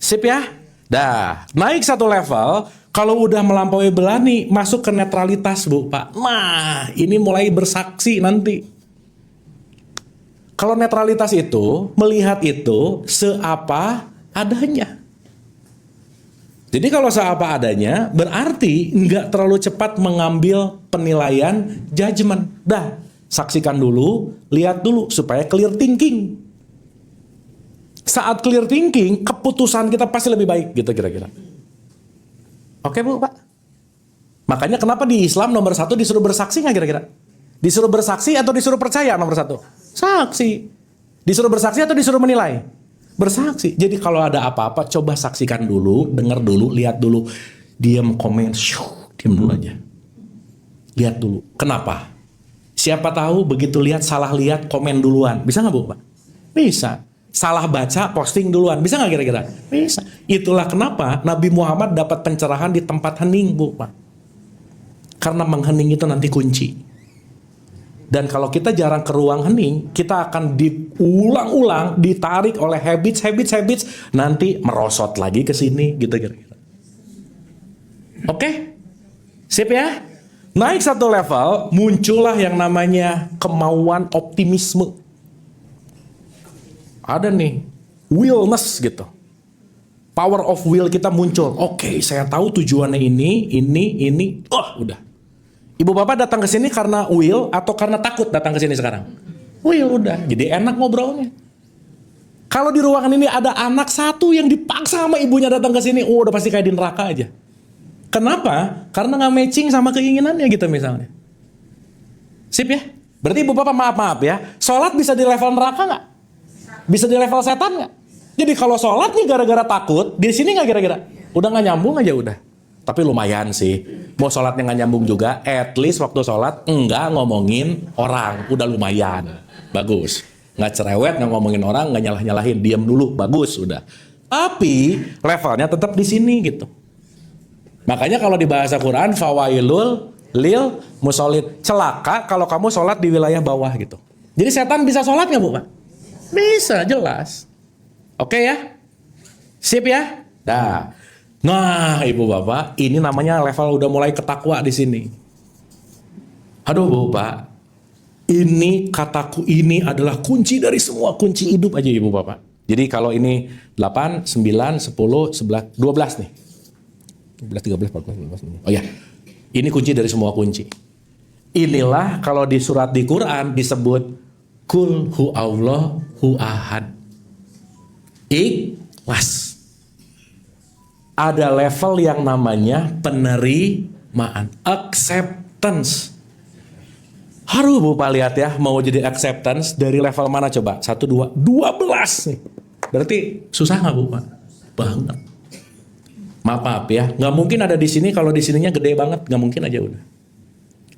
Sip ya? Dah, naik satu level, kalau udah melampaui berani, masuk ke netralitas Bu Pak. Nah, ini mulai bersaksi nanti. Kalau netralitas itu, melihat itu seapa adanya. Jadi kalau seapa adanya, berarti nggak terlalu cepat mengambil penilaian judgment. Dah, saksikan dulu, lihat dulu, supaya clear thinking. Saat clear thinking, keputusan kita pasti lebih baik, gitu kira-kira. Oke Bu, Pak. Makanya kenapa di Islam nomor 1 disuruh bersaksi nggak kira-kira? Disuruh bersaksi atau disuruh percaya nomor 1? Saksi. Disuruh bersaksi atau disuruh menilai? Bersaksi. Jadi kalau ada apa-apa, coba saksikan dulu, dengar dulu, lihat dulu. Diam komen, diam dulu aja. Lihat dulu. Kenapa? Siapa tahu begitu lihat, salah lihat, komen duluan. Bisa nggak Bu, Pak? Bisa. Salah baca, posting duluan. Bisa nggak kira-kira? Bisa. Itulah kenapa Nabi Muhammad dapat pencerahan di tempat hening, Bu, Pak. Karena menghening itu nanti kunci. Dan kalau kita jarang ke ruang hening, kita akan diulang-ulang, ditarik oleh habits, nanti merosot lagi ke sini, gitu kira-kira. Oke? Sip ya? Naik satu level, muncullah yang namanya kemauan optimisme. Ada nih, willness gitu. Power of will kita muncul. Oke, saya tahu tujuannya ini. Oh, udah. Ibu bapak datang ke sini karena will atau karena takut datang ke sini sekarang? Will, udah. Jadi enak ngobrolnya. Kalau di ruangan ini ada anak satu yang dipaksa sama ibunya datang ke sini, udah pasti kayak di neraka aja. Kenapa? Karena nggak matching sama keinginannya gitu misalnya. Sip ya? Berarti ibu bapak maaf ya. Sholat bisa di level neraka nggak? Bisa di level setan nggak? Jadi kalau sholat nih gara-gara takut, di sini nggak kira-kira? Udah nggak nyambung aja udah. Tapi lumayan sih. Mau sholatnya nggak nyambung juga, at least waktu sholat nggak ngomongin orang. Udah lumayan. Bagus. Nggak cerewet, nggak ngomongin orang, nggak nyalah-nyalahin. Diam dulu, bagus, udah. Tapi levelnya tetap di sini gitu. Makanya kalau di bahasa Quran, fawailul lil musholin. Celaka kalau kamu sholat di wilayah bawah gitu. Jadi setan bisa sholat nggak Bu, Pak? Bisa, jelas. Oke ya? Sip ya? Nah, ibu bapak, ini namanya level udah mulai ketakwa di sini. Aduh Bu, Pak. Ini kataku ini adalah kunci dari semua kunci hidup aja ibu bapak. Jadi kalau ini 8, 9, 10, 11, 12 nih. 12, 13, 14, 15. Oh ya, ini kunci dari semua kunci. Inilah kalau di surat di Quran disebut Kul hu Allah hu ahad. Ikhlas. Ada level yang namanya penerimaan, acceptance. Haru Bu Pak lihat ya, mau jadi acceptance dari level mana coba? 1, 2, 12 nih. Berarti susah nggak Bu Pak? Banget. Maaf ya, nggak mungkin ada di sini kalau di sininya gede banget, nggak mungkin aja udah.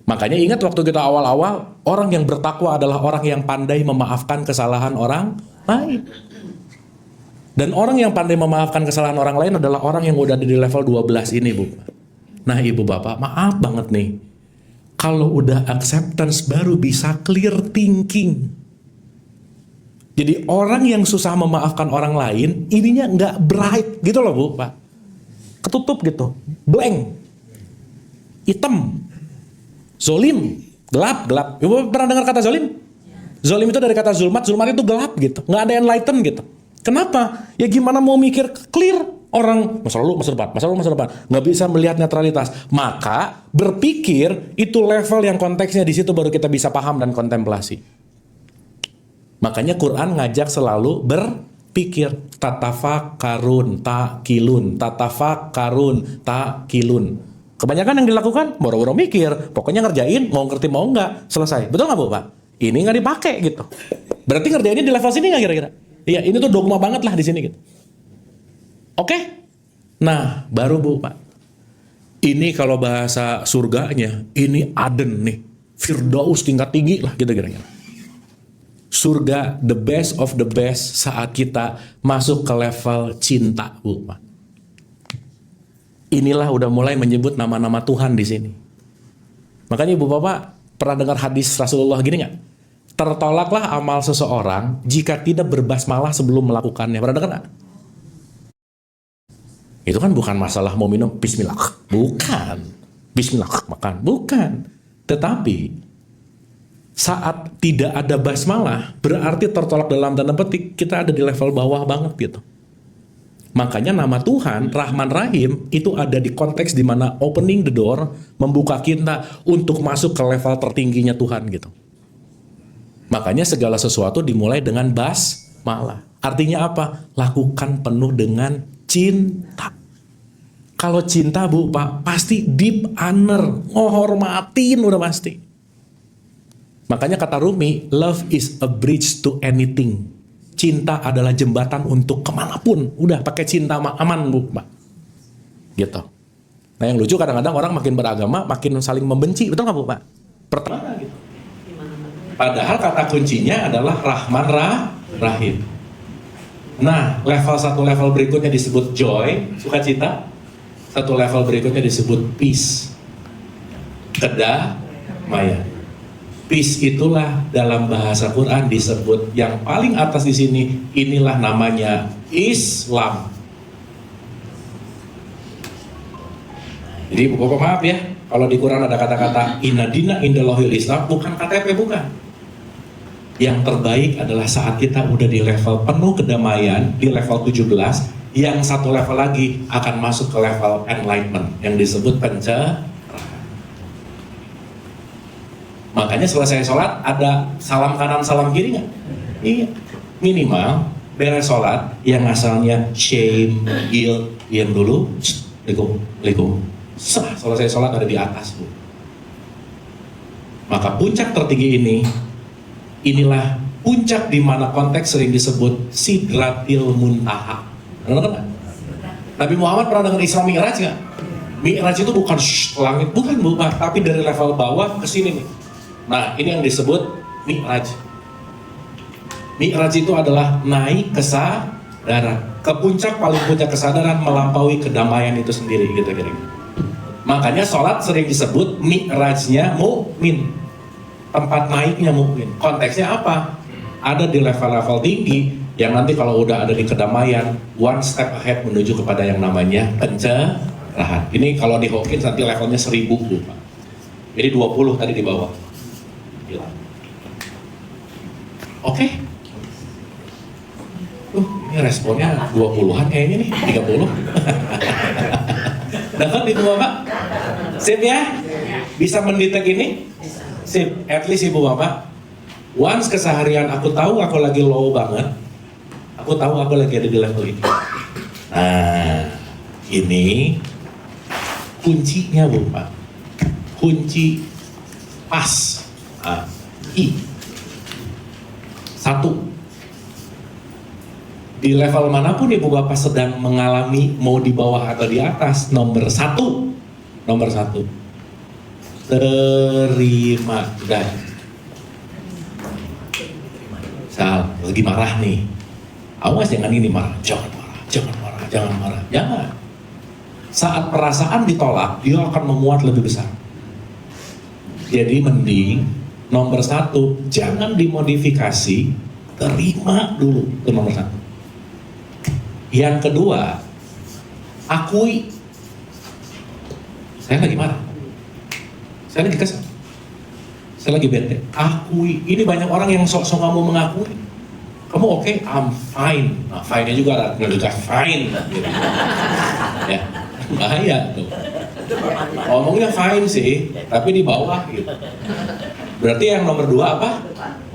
Makanya ingat waktu kita awal-awal, orang yang bertakwa adalah orang yang pandai memaafkan kesalahan orang lain. Dan orang yang pandai memaafkan kesalahan orang lain adalah orang yang udah di level 12 ini Bu. Nah ibu bapak, maaf banget nih. Kalau udah acceptance baru bisa clear thinking. Jadi orang yang susah memaafkan orang lain, ininya nggak bright gitu loh Bu, Pak. Ketutup gitu, blank, hitam, zolim, gelap. Ibu pernah dengar kata zolim? Zolim itu dari kata zulmat itu gelap gitu, nggak ada enlighten gitu. Kenapa? Ya gimana mau mikir clear? Orang masa lalu, masa depan, nggak bisa melihat netralitas. Maka berpikir itu level yang konteksnya di situ baru kita bisa paham dan kontemplasi. Makanya Quran ngajak selalu berpikir, tatafakkarun, takilun. Kebanyakan yang dilakukan boro-boro mikir, pokoknya ngerjain, mau ngerti mau nggak, selesai. Betul nggak Bu Pak? Ini nggak dipakai gitu. Berarti ngerjainnya di level sini nggak kira-kira? Iya, ini tuh dogma banget lah di sini gitu. Oke? Nah, baru Bu Pak. Ini kalau bahasa surganya, ini Aden nih. Firdaus tingkat tinggi lah gitu kira-kira. Surga the best of the best saat kita masuk ke level cinta, Bu Pak. Inilah udah mulai menyebut nama-nama Tuhan di sini. Makanya Ibu Bapak pernah dengar hadis Rasulullah gini nggak? Tertolaklah amal seseorang jika tidak berbasmalah sebelum melakukannya. Pernah dengar nggak? Itu kan bukan masalah mau minum bismillah, bukan. Bismillah makan, bukan. Tetapi saat tidak ada basmalah berarti tertolak dalam tanda petik, kita ada di level bawah banget gitu. Makanya nama Tuhan Rahman Rahim itu ada di konteks di mana opening the door, membuka kita untuk masuk ke level tertingginya Tuhan gitu. Makanya segala sesuatu dimulai dengan basmalah. Artinya apa? Lakukan penuh dengan cinta. Kalau cinta Bu, Pak, pasti deep honor, menghormatin udah pasti. Makanya kata Rumi, love is a bridge to anything. Cinta adalah jembatan untuk kemanapun. Udah pakai cinta aman Bu, Pak. Gitu. Nah yang lucu kadang-kadang orang makin beragama, makin saling membenci. Betul nggak Bu, Pak? Pertama gitu. Padahal kata kuncinya adalah Rahman Rahim. Nah, level berikutnya disebut joy, sukacita. Satu level berikutnya disebut peace, kedamaian. Peace itulah dalam bahasa Quran disebut yang paling atas di sini. Inilah namanya Islam. Jadi Bapak maaf ya, kalau di Quran ada kata-kata Inna dina indallahil Islam, bukan KTP, bukan. Yang terbaik adalah saat kita udah di level penuh kedamaian, di level 17, yang satu level lagi akan masuk ke level enlightenment yang disebut pencerahan. Makanya selesai sholat ada salam kanan salam kiri nggak? Iya. Minimal beres sholat yang asalnya shame, guilt, diam dulu, likum. Selesai sholat ada di atas Bu. Maka puncak tertinggi inilah puncak di mana konteks sering disebut Sidratil Muntaha. Dengar? Nabi Muhammad pernah dengar Isra Mi'raj nggak? Mi'raj itu bukan langit, bukan tapi dari level bawah ke sini nih. Nah ini yang disebut Mi'raj. Mi'raj itu adalah naik kesadaran, ke puncak paling puncak kesadaran, melampaui kedamaian itu sendiri gitu kira-kira. Makanya sholat sering disebut Mi'rajnya mukmin, tempat naiknya mukmin. Konteksnya apa? Ada di level-level tinggi yang nanti kalau udah ada di kedamaian, one step ahead menuju kepada yang namanya pencerahan. Ini kalau di Hawkins nanti levelnya 1000 Bu, Pak. Jadi 20 tadi di bawah. Gila. Oke. Ini responnya 20-an kayaknya nih, 30. Dapat itu Bapak? Sip ya? Bisa mendetek ini? Sip, at least Ibu Bapak. Once keseharian aku tahu aku lagi low banget, aku tahu aku lagi ada di level ini. Nah, ini kuncinya Bu Pak. Kunci pas. I. 1. Di level manapun Ibu Bapak sedang mengalami mau di bawah atau di atas, nomor satu, terima dan Sal, lagi marah nih. Awas jangan ini marah, jangan marah. Jangan. Saat perasaan ditolak, dia akan memuat lebih besar. Jadi mending nomor 1, jangan dimodifikasi, terima dulu, itu nomor 1. Yang kedua, akui. Saya lagi marah. Saya lagi kesal. Saya lagi bete. Akui. Ini banyak orang yang sok-sok nggak mau mengakui. Kamu oke? I'm fine. Nah, fine-nya juga ada ngedekat fine. Gitu. Ya, bahaya tuh. Ngomongnya fine sih, tapi di bawah gitu. Berarti yang nomor 2 apa?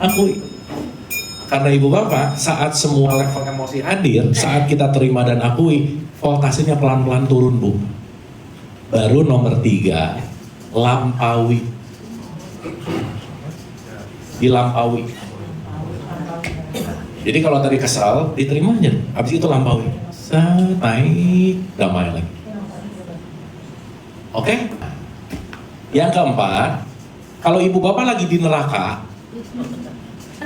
Akui. Karena Ibu Bapak, saat semua level emosi hadir, saat kita terima dan akui, voltasenya pelan-pelan turun Bu. Baru nomor 3, lampaui. Dilampaui. Jadi kalau tadi kesal, diterima aja. Habis itu lampaui. Naik, damai lagi. Oke? Yang keempat, kalau Ibu Bapak lagi di neraka,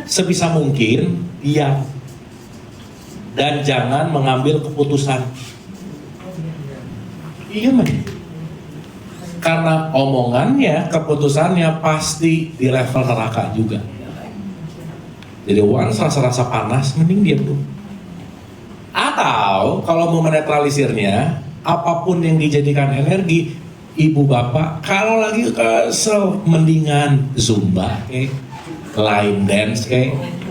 sebisa mungkin diam dan jangan mengambil keputusan. Iya man. Karena omongannya, keputusannya pasti di level neraka juga. Jadi once rasa-rasa panas, mending diam dulu. Atau kalau mau menetralisirnya, apapun yang dijadikan energi, Ibu Bapak kalau lagi kesel, mendingan zumba line dance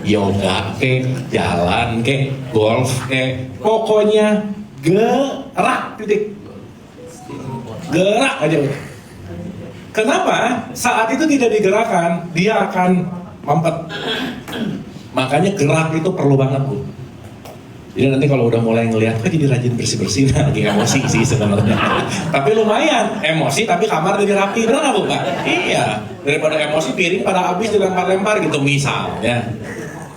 yoga jalan golf pokoknya gerak titik. Gerak aja. Kenapa? Saat itu tidak digerakkan, dia akan mampet. Makanya gerak itu perlu banget Bu. Jadi nanti kalau udah mulai ngelihat, kok jadi rajin bersih-bersih, nah, lagi emosi sih sebenarnya. Tapi lumayan, emosi tapi kamar jadi rapi, benar nggak Bu Pak? Iya, daripada emosi piring pada habis dilempar-lempar gitu misalnya,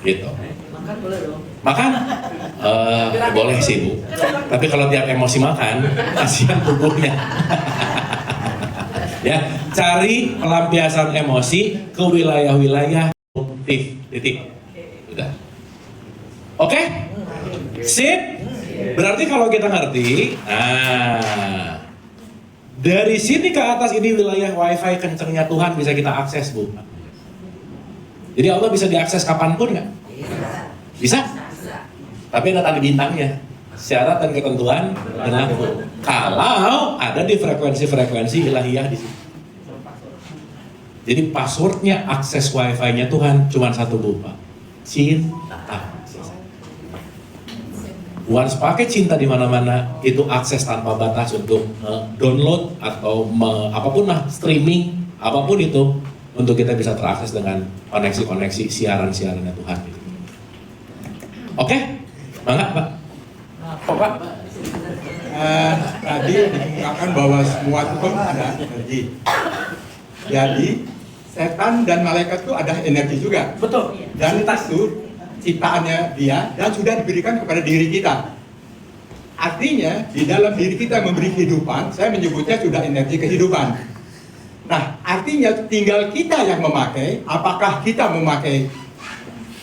gitu. Makan boleh dong. Makan? Boleh sih Bu. Tapi kalau tiap emosi makan, kasihan tubuhnya. Ya, cari pelampiasan emosi ke wilayah-wilayah produktif. Titik. Udah. Oke? Sip? Berarti kalau kita ngerti, nah, dari sini ke atas ini wilayah wifi kencengnya Tuhan bisa kita akses, Bu. Jadi Allah bisa diakses kapanpun nggak? Bisa? Tapi ada tanda bintangnya. Syarat dan ketentuan berlaku. Kalau ada di frekuensi-frekuensi ilahiyah di sini. Jadi passwordnya akses wifi-nya Tuhan cuma satu, Bu, Pak. Cinta. Once pakai cinta di mana-mana, itu akses tanpa batas untuk download atau apapun lah, streaming, apapun itu, untuk kita bisa terakses dengan koneksi-koneksi siaran-siarannya Tuhan. Oke? Mangga, Pak. Kok, Pak? Tadi dikatakan bahwa semua itu kan ada energi. Jadi setan dan malaikat itu ada energi juga. Betul. Dan itu ciptaannya dia dan sudah diberikan kepada diri kita. Artinya di dalam diri kita memberi kehidupan, saya menyebutnya sudah energi kehidupan. Nah, artinya tinggal kita yang memakai, apakah kita memakai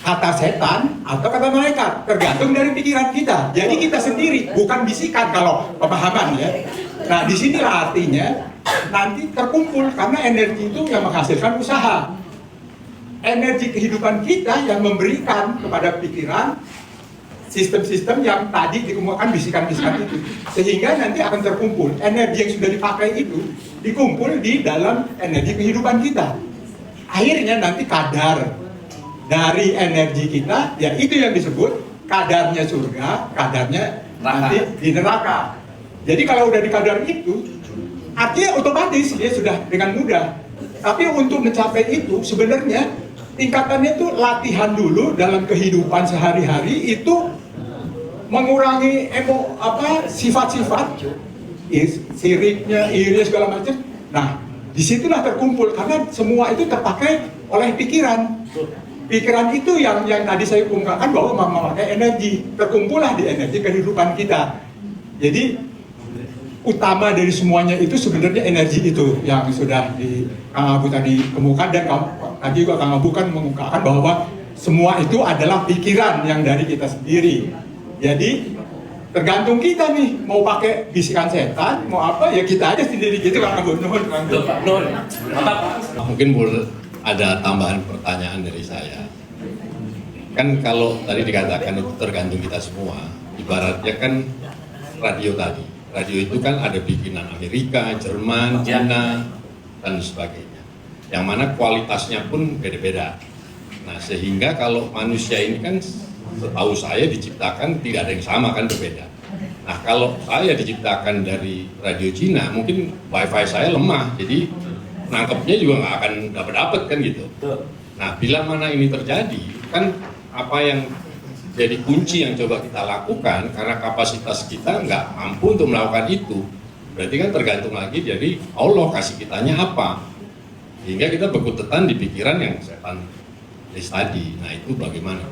kata setan atau kata malaikat, tergantung dari pikiran kita. Jadi kita sendiri, bukan bisikan kalau pemahaman ya. Nah, disinilah artinya nanti terkumpul karena energi itu yang menghasilkan usaha. Energi kehidupan kita yang memberikan kepada pikiran sistem-sistem yang tadi dikemukakan bisikan-bisikan itu, sehingga nanti akan terkumpul energi yang sudah dipakai itu dikumpul di dalam energi kehidupan kita. Akhirnya nanti kadar dari energi kita, ya itu yang disebut kadarnya surga, kadarnya nanti di neraka. Jadi kalau udah di kadar itu, artinya otomatis dia sudah dengan mudah. Tapi untuk mencapai itu sebenarnya tingkatannya itu latihan dulu dalam kehidupan sehari-hari, itu mengurangi sifat-sifat siriknya, irinya segala macam. Nah, disitulah terkumpul karena semua itu terpakai oleh pikiran. Pikiran itu yang tadi saya ungkapkan bahwa memakai energi, terkumpullah di energi kehidupan kita. Jadi utama dari semuanya itu sebenarnya energi itu yang sudah Kang Abu tadi kemukakan, dan tadi juga Kang Abu kan mengungkapkan bahwa semua itu adalah pikiran yang dari kita sendiri. Jadi tergantung kita nih mau pakai bisikan setan, mau apa ya kita aja sendiri gitu Kang Abu. Nur. Mungkin ada tambahan pertanyaan dari saya. Kan kalau tadi dikatakan itu tergantung kita semua. Ibaratnya kan radio tadi. Radio itu kan ada bikinan Amerika, Jerman, Cina, dan sebagainya. Yang mana kualitasnya pun beda-beda. Nah, sehingga kalau manusia ini kan setahu saya diciptakan tidak ada yang sama, kan berbeda. Nah, kalau saya diciptakan dari radio Cina, mungkin wifi saya lemah, jadi nangkepnya juga nggak akan dapat kan gitu. Nah, bila mana ini terjadi, kan apa yang jadi kunci yang coba kita lakukan, karena kapasitas kita nggak mampu untuk melakukan itu. Berarti kan tergantung lagi dari Allah kasih kitanya apa. Hingga kita berkutetan di pikiran yang setan list tadi. Nah, itu bagaimana?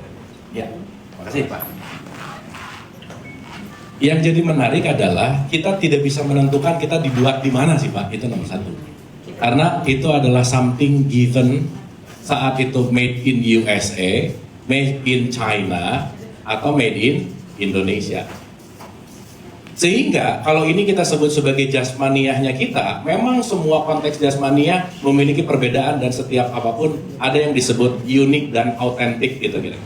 Ya, makasih Pak. Yang jadi menarik adalah kita tidak bisa menentukan kita dibuat di mana sih Pak, itu nomor satu. Karena itu adalah something given, saat itu made in USA, made in China, atau made in Indonesia. Sehingga kalau ini kita sebut sebagai jasmaniahnya kita, memang semua konteks jasmaniah memiliki perbedaan dan setiap apapun ada yang disebut unik dan autentik gitu kira.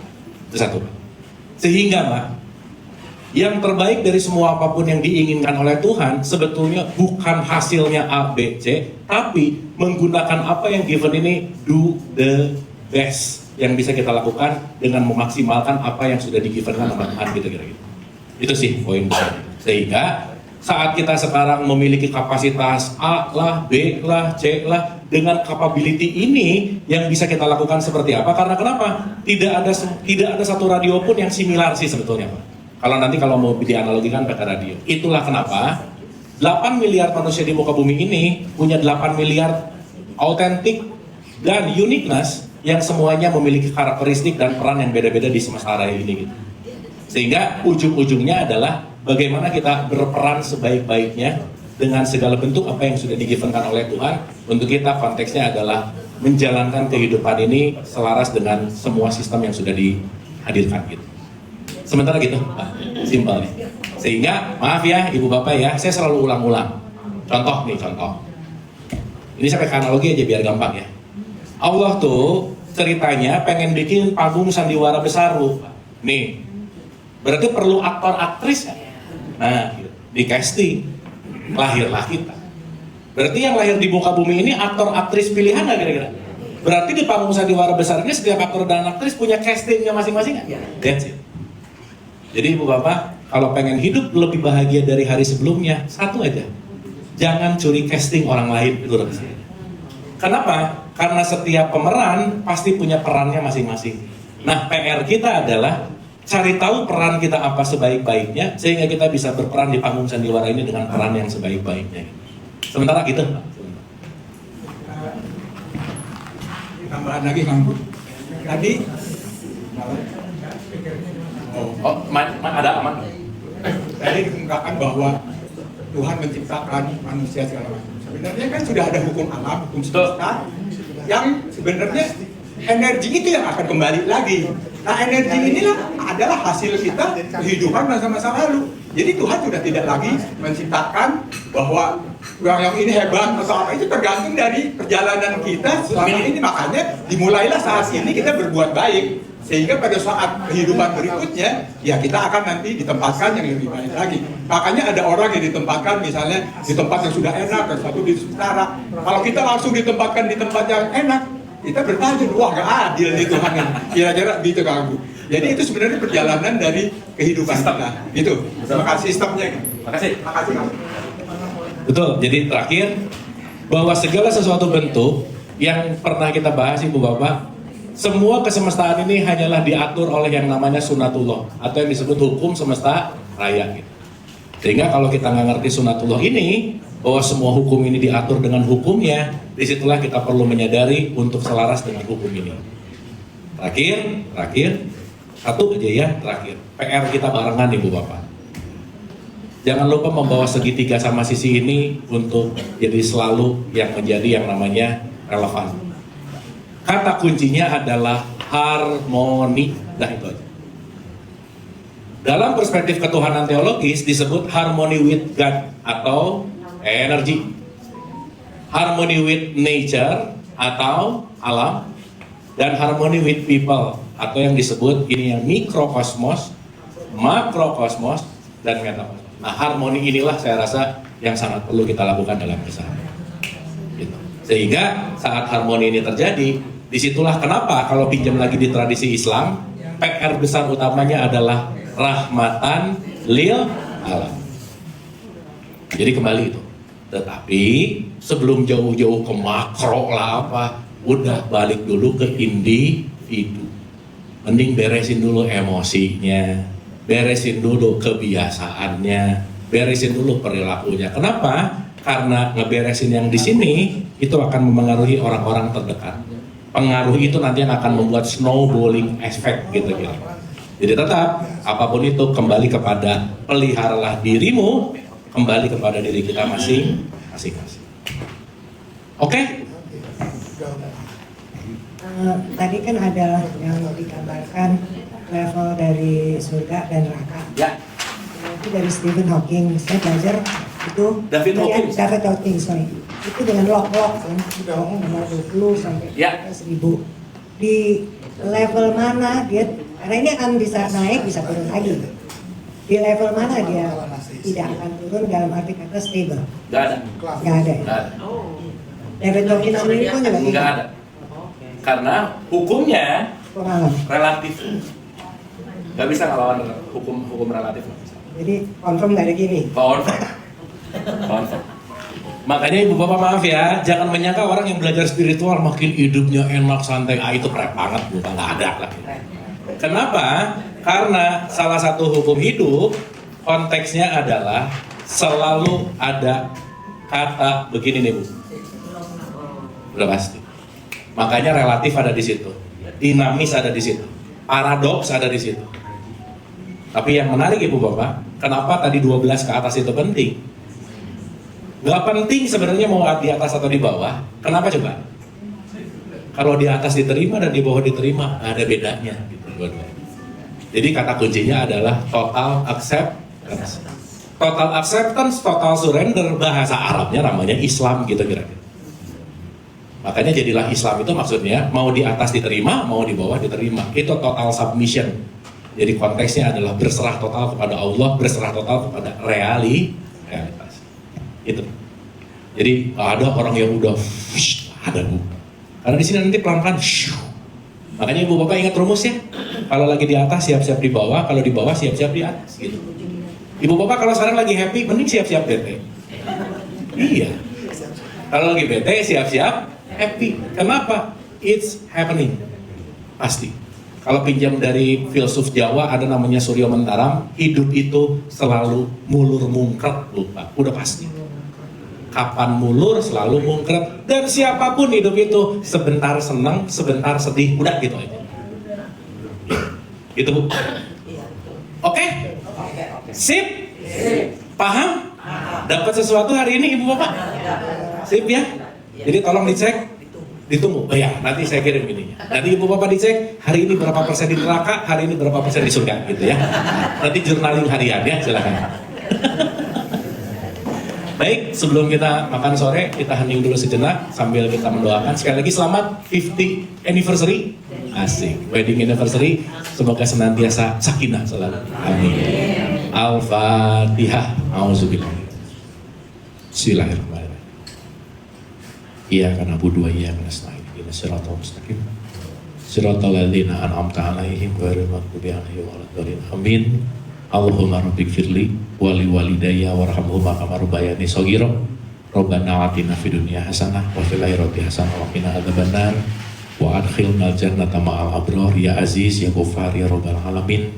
Itu satu. Sehingga Pak, yang terbaik dari semua apapun yang diinginkan oleh Tuhan sebetulnya bukan hasilnya A, B, C, tapi menggunakan apa yang given ini, do the best yang bisa kita lakukan dengan memaksimalkan apa yang sudah digivenkan sama Tuhan gitu kira-kira. Itu sih poin besar. Sehingga saat kita sekarang memiliki kapasitas A lah, B lah, C lah, dengan capability ini yang bisa kita lakukan seperti apa? Karena kenapa? Tidak ada satu radio pun yang similar sih sebetulnya Pak. Kalau mau dianalogikan pakai radio. Itulah kenapa 8 miliar manusia di muka bumi ini punya 8 miliar autentik dan uniqueness yang semuanya memiliki karakteristik dan peran yang beda-beda di semesta raya ini gitu. Sehingga ujung-ujungnya adalah bagaimana kita berperan sebaik-baiknya dengan segala bentuk apa yang sudah digivenkan oleh Tuhan. Untuk kita konteksnya adalah menjalankan kehidupan ini selaras dengan semua sistem yang sudah dihadirkan gitu. Sementara gitu, simpel nih. Sehingga maaf ya Ibu Bapak ya, saya selalu ulang-ulang. Contoh. Ini saya pakai analogi aja biar gampang ya. Allah tuh ceritanya pengen bikin panggung sandiwara besar Bu. Nih, berarti perlu aktor aktris kan? Nah, di casting lahirlah kita. Berarti yang lahir di muka bumi ini aktor aktris pilihan nggak kira-kira? Berarti di panggung sandiwara besar ini setiap aktor dan aktris punya castingnya masing-masing nggak? That's it. Jadi Ibu Bapak, kalau pengen hidup lebih bahagia dari hari sebelumnya, satu aja, jangan curi casting orang lain. Itu rahasia. Kenapa? Karena setiap pemeran pasti punya perannya masing-masing. Nah, PR kita adalah cari tahu peran kita apa sebaik-baiknya, sehingga kita bisa berperan di panggung sandiwara ini dengan peran yang sebaik-baiknya. Sementara gitu. Tambahan lagi Kang Bu. Tadi Ada aman. tadi dikemukakan bahwa Tuhan menciptakan manusia segala macam. Sebenarnya kan sudah ada hukum alam, hukum semesta yang sebenarnya energi itu yang akan kembali lagi. Nah, energi inilah adalah hasil kita kehidupan masa-masa lalu. Jadi Tuhan sudah tidak lagi menciptakan bahwa yang ini hebat atau apa, itu tergantung dari perjalanan kita selama ini. Makanya dimulailah saat ini kita berbuat baik, sehingga pada saat kehidupan berikutnya ya kita akan nanti ditempatkan yang lebih baik lagi. Makanya ada orang yang ditempatkan misalnya di tempat yang sudah enak dan satu di setara. Kalau kita langsung ditempatkan di tempat yang enak, kita bertanya, wah gak adil nih Tuhan. Kira-kira gitu Kang Bu. Jadi itu sebenarnya perjalanan dari kehidupan kita. Gitu. Terima kasih sistemnya. Makasih. Makasih Kang. Betul. Jadi terakhir, bahwa segala sesuatu bentuk yang pernah kita bahas Ibu Bapak, semua kesemestaan ini hanyalah diatur oleh yang namanya sunatullah atau yang disebut hukum semesta raya gitu. Sehingga kalau kita nggak ngerti sunatullah ini, bahwa semua hukum ini diatur dengan hukumnya, disitulah kita perlu menyadari untuk selaras dengan hukum ini. Terakhir, satu aja ya, terakhir. PR kita barengan Ibu Bapak. Jangan lupa membawa segitiga sama sisi ini untuk jadi selalu yang menjadi yang namanya relevan. Kata kuncinya adalah harmoni. Nah itu aja. Dalam perspektif ketuhanan teologis disebut harmony with God atau energi, harmony with nature atau alam, dan harmony with people atau yang disebut ini yang mikrokosmos, makrokosmos, dan metakosmos. Nah, harmoni inilah saya rasa yang sangat perlu kita lakukan dalam keseharian. Gitu. Sehingga saat harmoni ini terjadi, disitulah kenapa kalau pinjam lagi di tradisi Islam, PR besar utamanya adalah rahmatan lil alam. Jadi kembali itu. Tetapi sebelum jauh-jauh ke makro lah apa, udah balik dulu ke individu. Mending beresin dulu emosinya, beresin dulu kebiasaannya, beresin dulu perilakunya. Kenapa? Karena ngeberesin yang di sini itu akan memengaruhi orang-orang terdekat. Pengaruh itu nanti akan membuat snowballing effect gitu ya. Jadi tetap apapun itu kembali kepada peliharalah dirimu, kembali kepada diri kita masing-masing. Oke? Tadi kan ada yang digambarkan level dari surga dan neraka. Ya. Itu dari Stephen Hawking. Saya belajar itu David Hawking, sorry. Itu dengan log-log kan, nomor 20 sampai 1000. Di level mana dia, karena ini akan bisa naik, bisa turun lagi. Di level mana dia tidak akan turun dalam arti kata stable? Nggak ada. Nggak ada. Nggak ada. David Hawking sendiri pun juga Nggak ada. Karena hukumnya pengalaman. relatif. Nggak bisa ngelawan hukum relatif. Jadi confirm dari gini. Confirm. Makanya Ibu Bapak maaf ya, jangan menyangka orang yang belajar spiritual makin hidupnya enak, santai. Itu keren banget, Bu. Nggak ada lah. Kenapa? Karena salah satu hukum hidup konteksnya adalah selalu ada kata begini nih Bu. Udah pasti. Makanya relatif ada di situ, dinamis ada di situ, paradoks ada di situ. Tapi yang menarik Ibu Bapak, kenapa tadi 12 ke atas itu penting? Gak penting sebenarnya mau di atas atau di bawah. Kenapa coba? Kalau di atas diterima dan di bawah diterima, ada bedanya. Gitu, jadi kata kuncinya adalah total acceptance. Total acceptance, total surrender, bahasa Arabnya namanya Islam gitu kira-kira. Makanya jadilah Islam itu maksudnya mau di atas diterima, mau di bawah diterima. Itu total submission. Jadi konteksnya adalah berserah total kepada Allah, berserah total kepada realitas. Itu. Jadi ada orang yang udah ada Bu. Karena di sini nanti pelan-pelan. Makanya Ibu Bapak ingat rumusnya. Kalau lagi di atas siap-siap di bawah, kalau di bawah siap-siap di atas gitu. Ibu Bapak kalau sekarang lagi happy, mending siap-siap bete. Iya. Kalau lagi bete siap-siap happy. Kenapa? It's happening. Pasti. Kalau pinjam dari filsuf Jawa ada namanya Suryo Mentaram, hidup itu selalu mulur mungkret, lupa. Udah pasti. Kapan mulur selalu mungkret, dan siapapun hidup itu sebentar senang, sebentar sedih, udah gitu aja. Gitu Bu. Oke? Sip? Paham? Dapat sesuatu hari ini Ibu Bapak? Sip ya? Jadi tolong dicek, ditunggu. Oh ya, nanti saya kirim ininya. Nanti Ibu Bapak dicek, hari ini berapa persen di neraka, hari ini berapa persen di surga gitu ya. Nanti journaling harian ya, silakan. Baik, sebelum kita makan sore, kita hening dulu sejenak sambil kita mendoakan. Sekali lagi selamat 50 anniversary. Asik, wedding anniversary. Semoga senantiasa sakinah selalu. Amin. Al-Fatihah. Auzubillah. Bismillahirrahmanirrahim. Iyyaka na'budu wa iyyaka nasta'in. Ihdinas siratal mustaqim. Siratal ladzina an'amta 'alaihim ghairil maghdubi 'alaihim waladdallin. Amin. Allahumma rabbik firli wali walidayya warhamhuma kama rabbayani shaghira. Rabbana atina fid dunya hasanah wa fil akhirati hasanah wa qina adzabannar wa adkhilnal jannata ma'al abrar ya aziz ya ghafar ya rabbal alamin.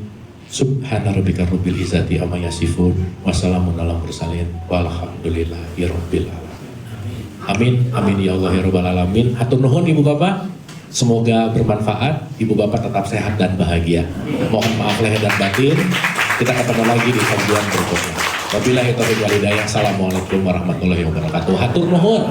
Subhana rabbika rabbil izzati amma yasifun wa salamun alal mursalin walhamdulillahi rabbil alamin. Amin amin ya Allah ya rabbal alamin. Hatur nuhun Ibu Bapak. Semoga bermanfaat, Ibu Bapak tetap sehat dan bahagia. Mohon maaf lahir dan batin. Kita ketemu lagi di kajian berikutnya. Wabillahi taufiq wal hidayah. Assalamualaikum warahmatullahi wabarakatuh. Hatur nuhun.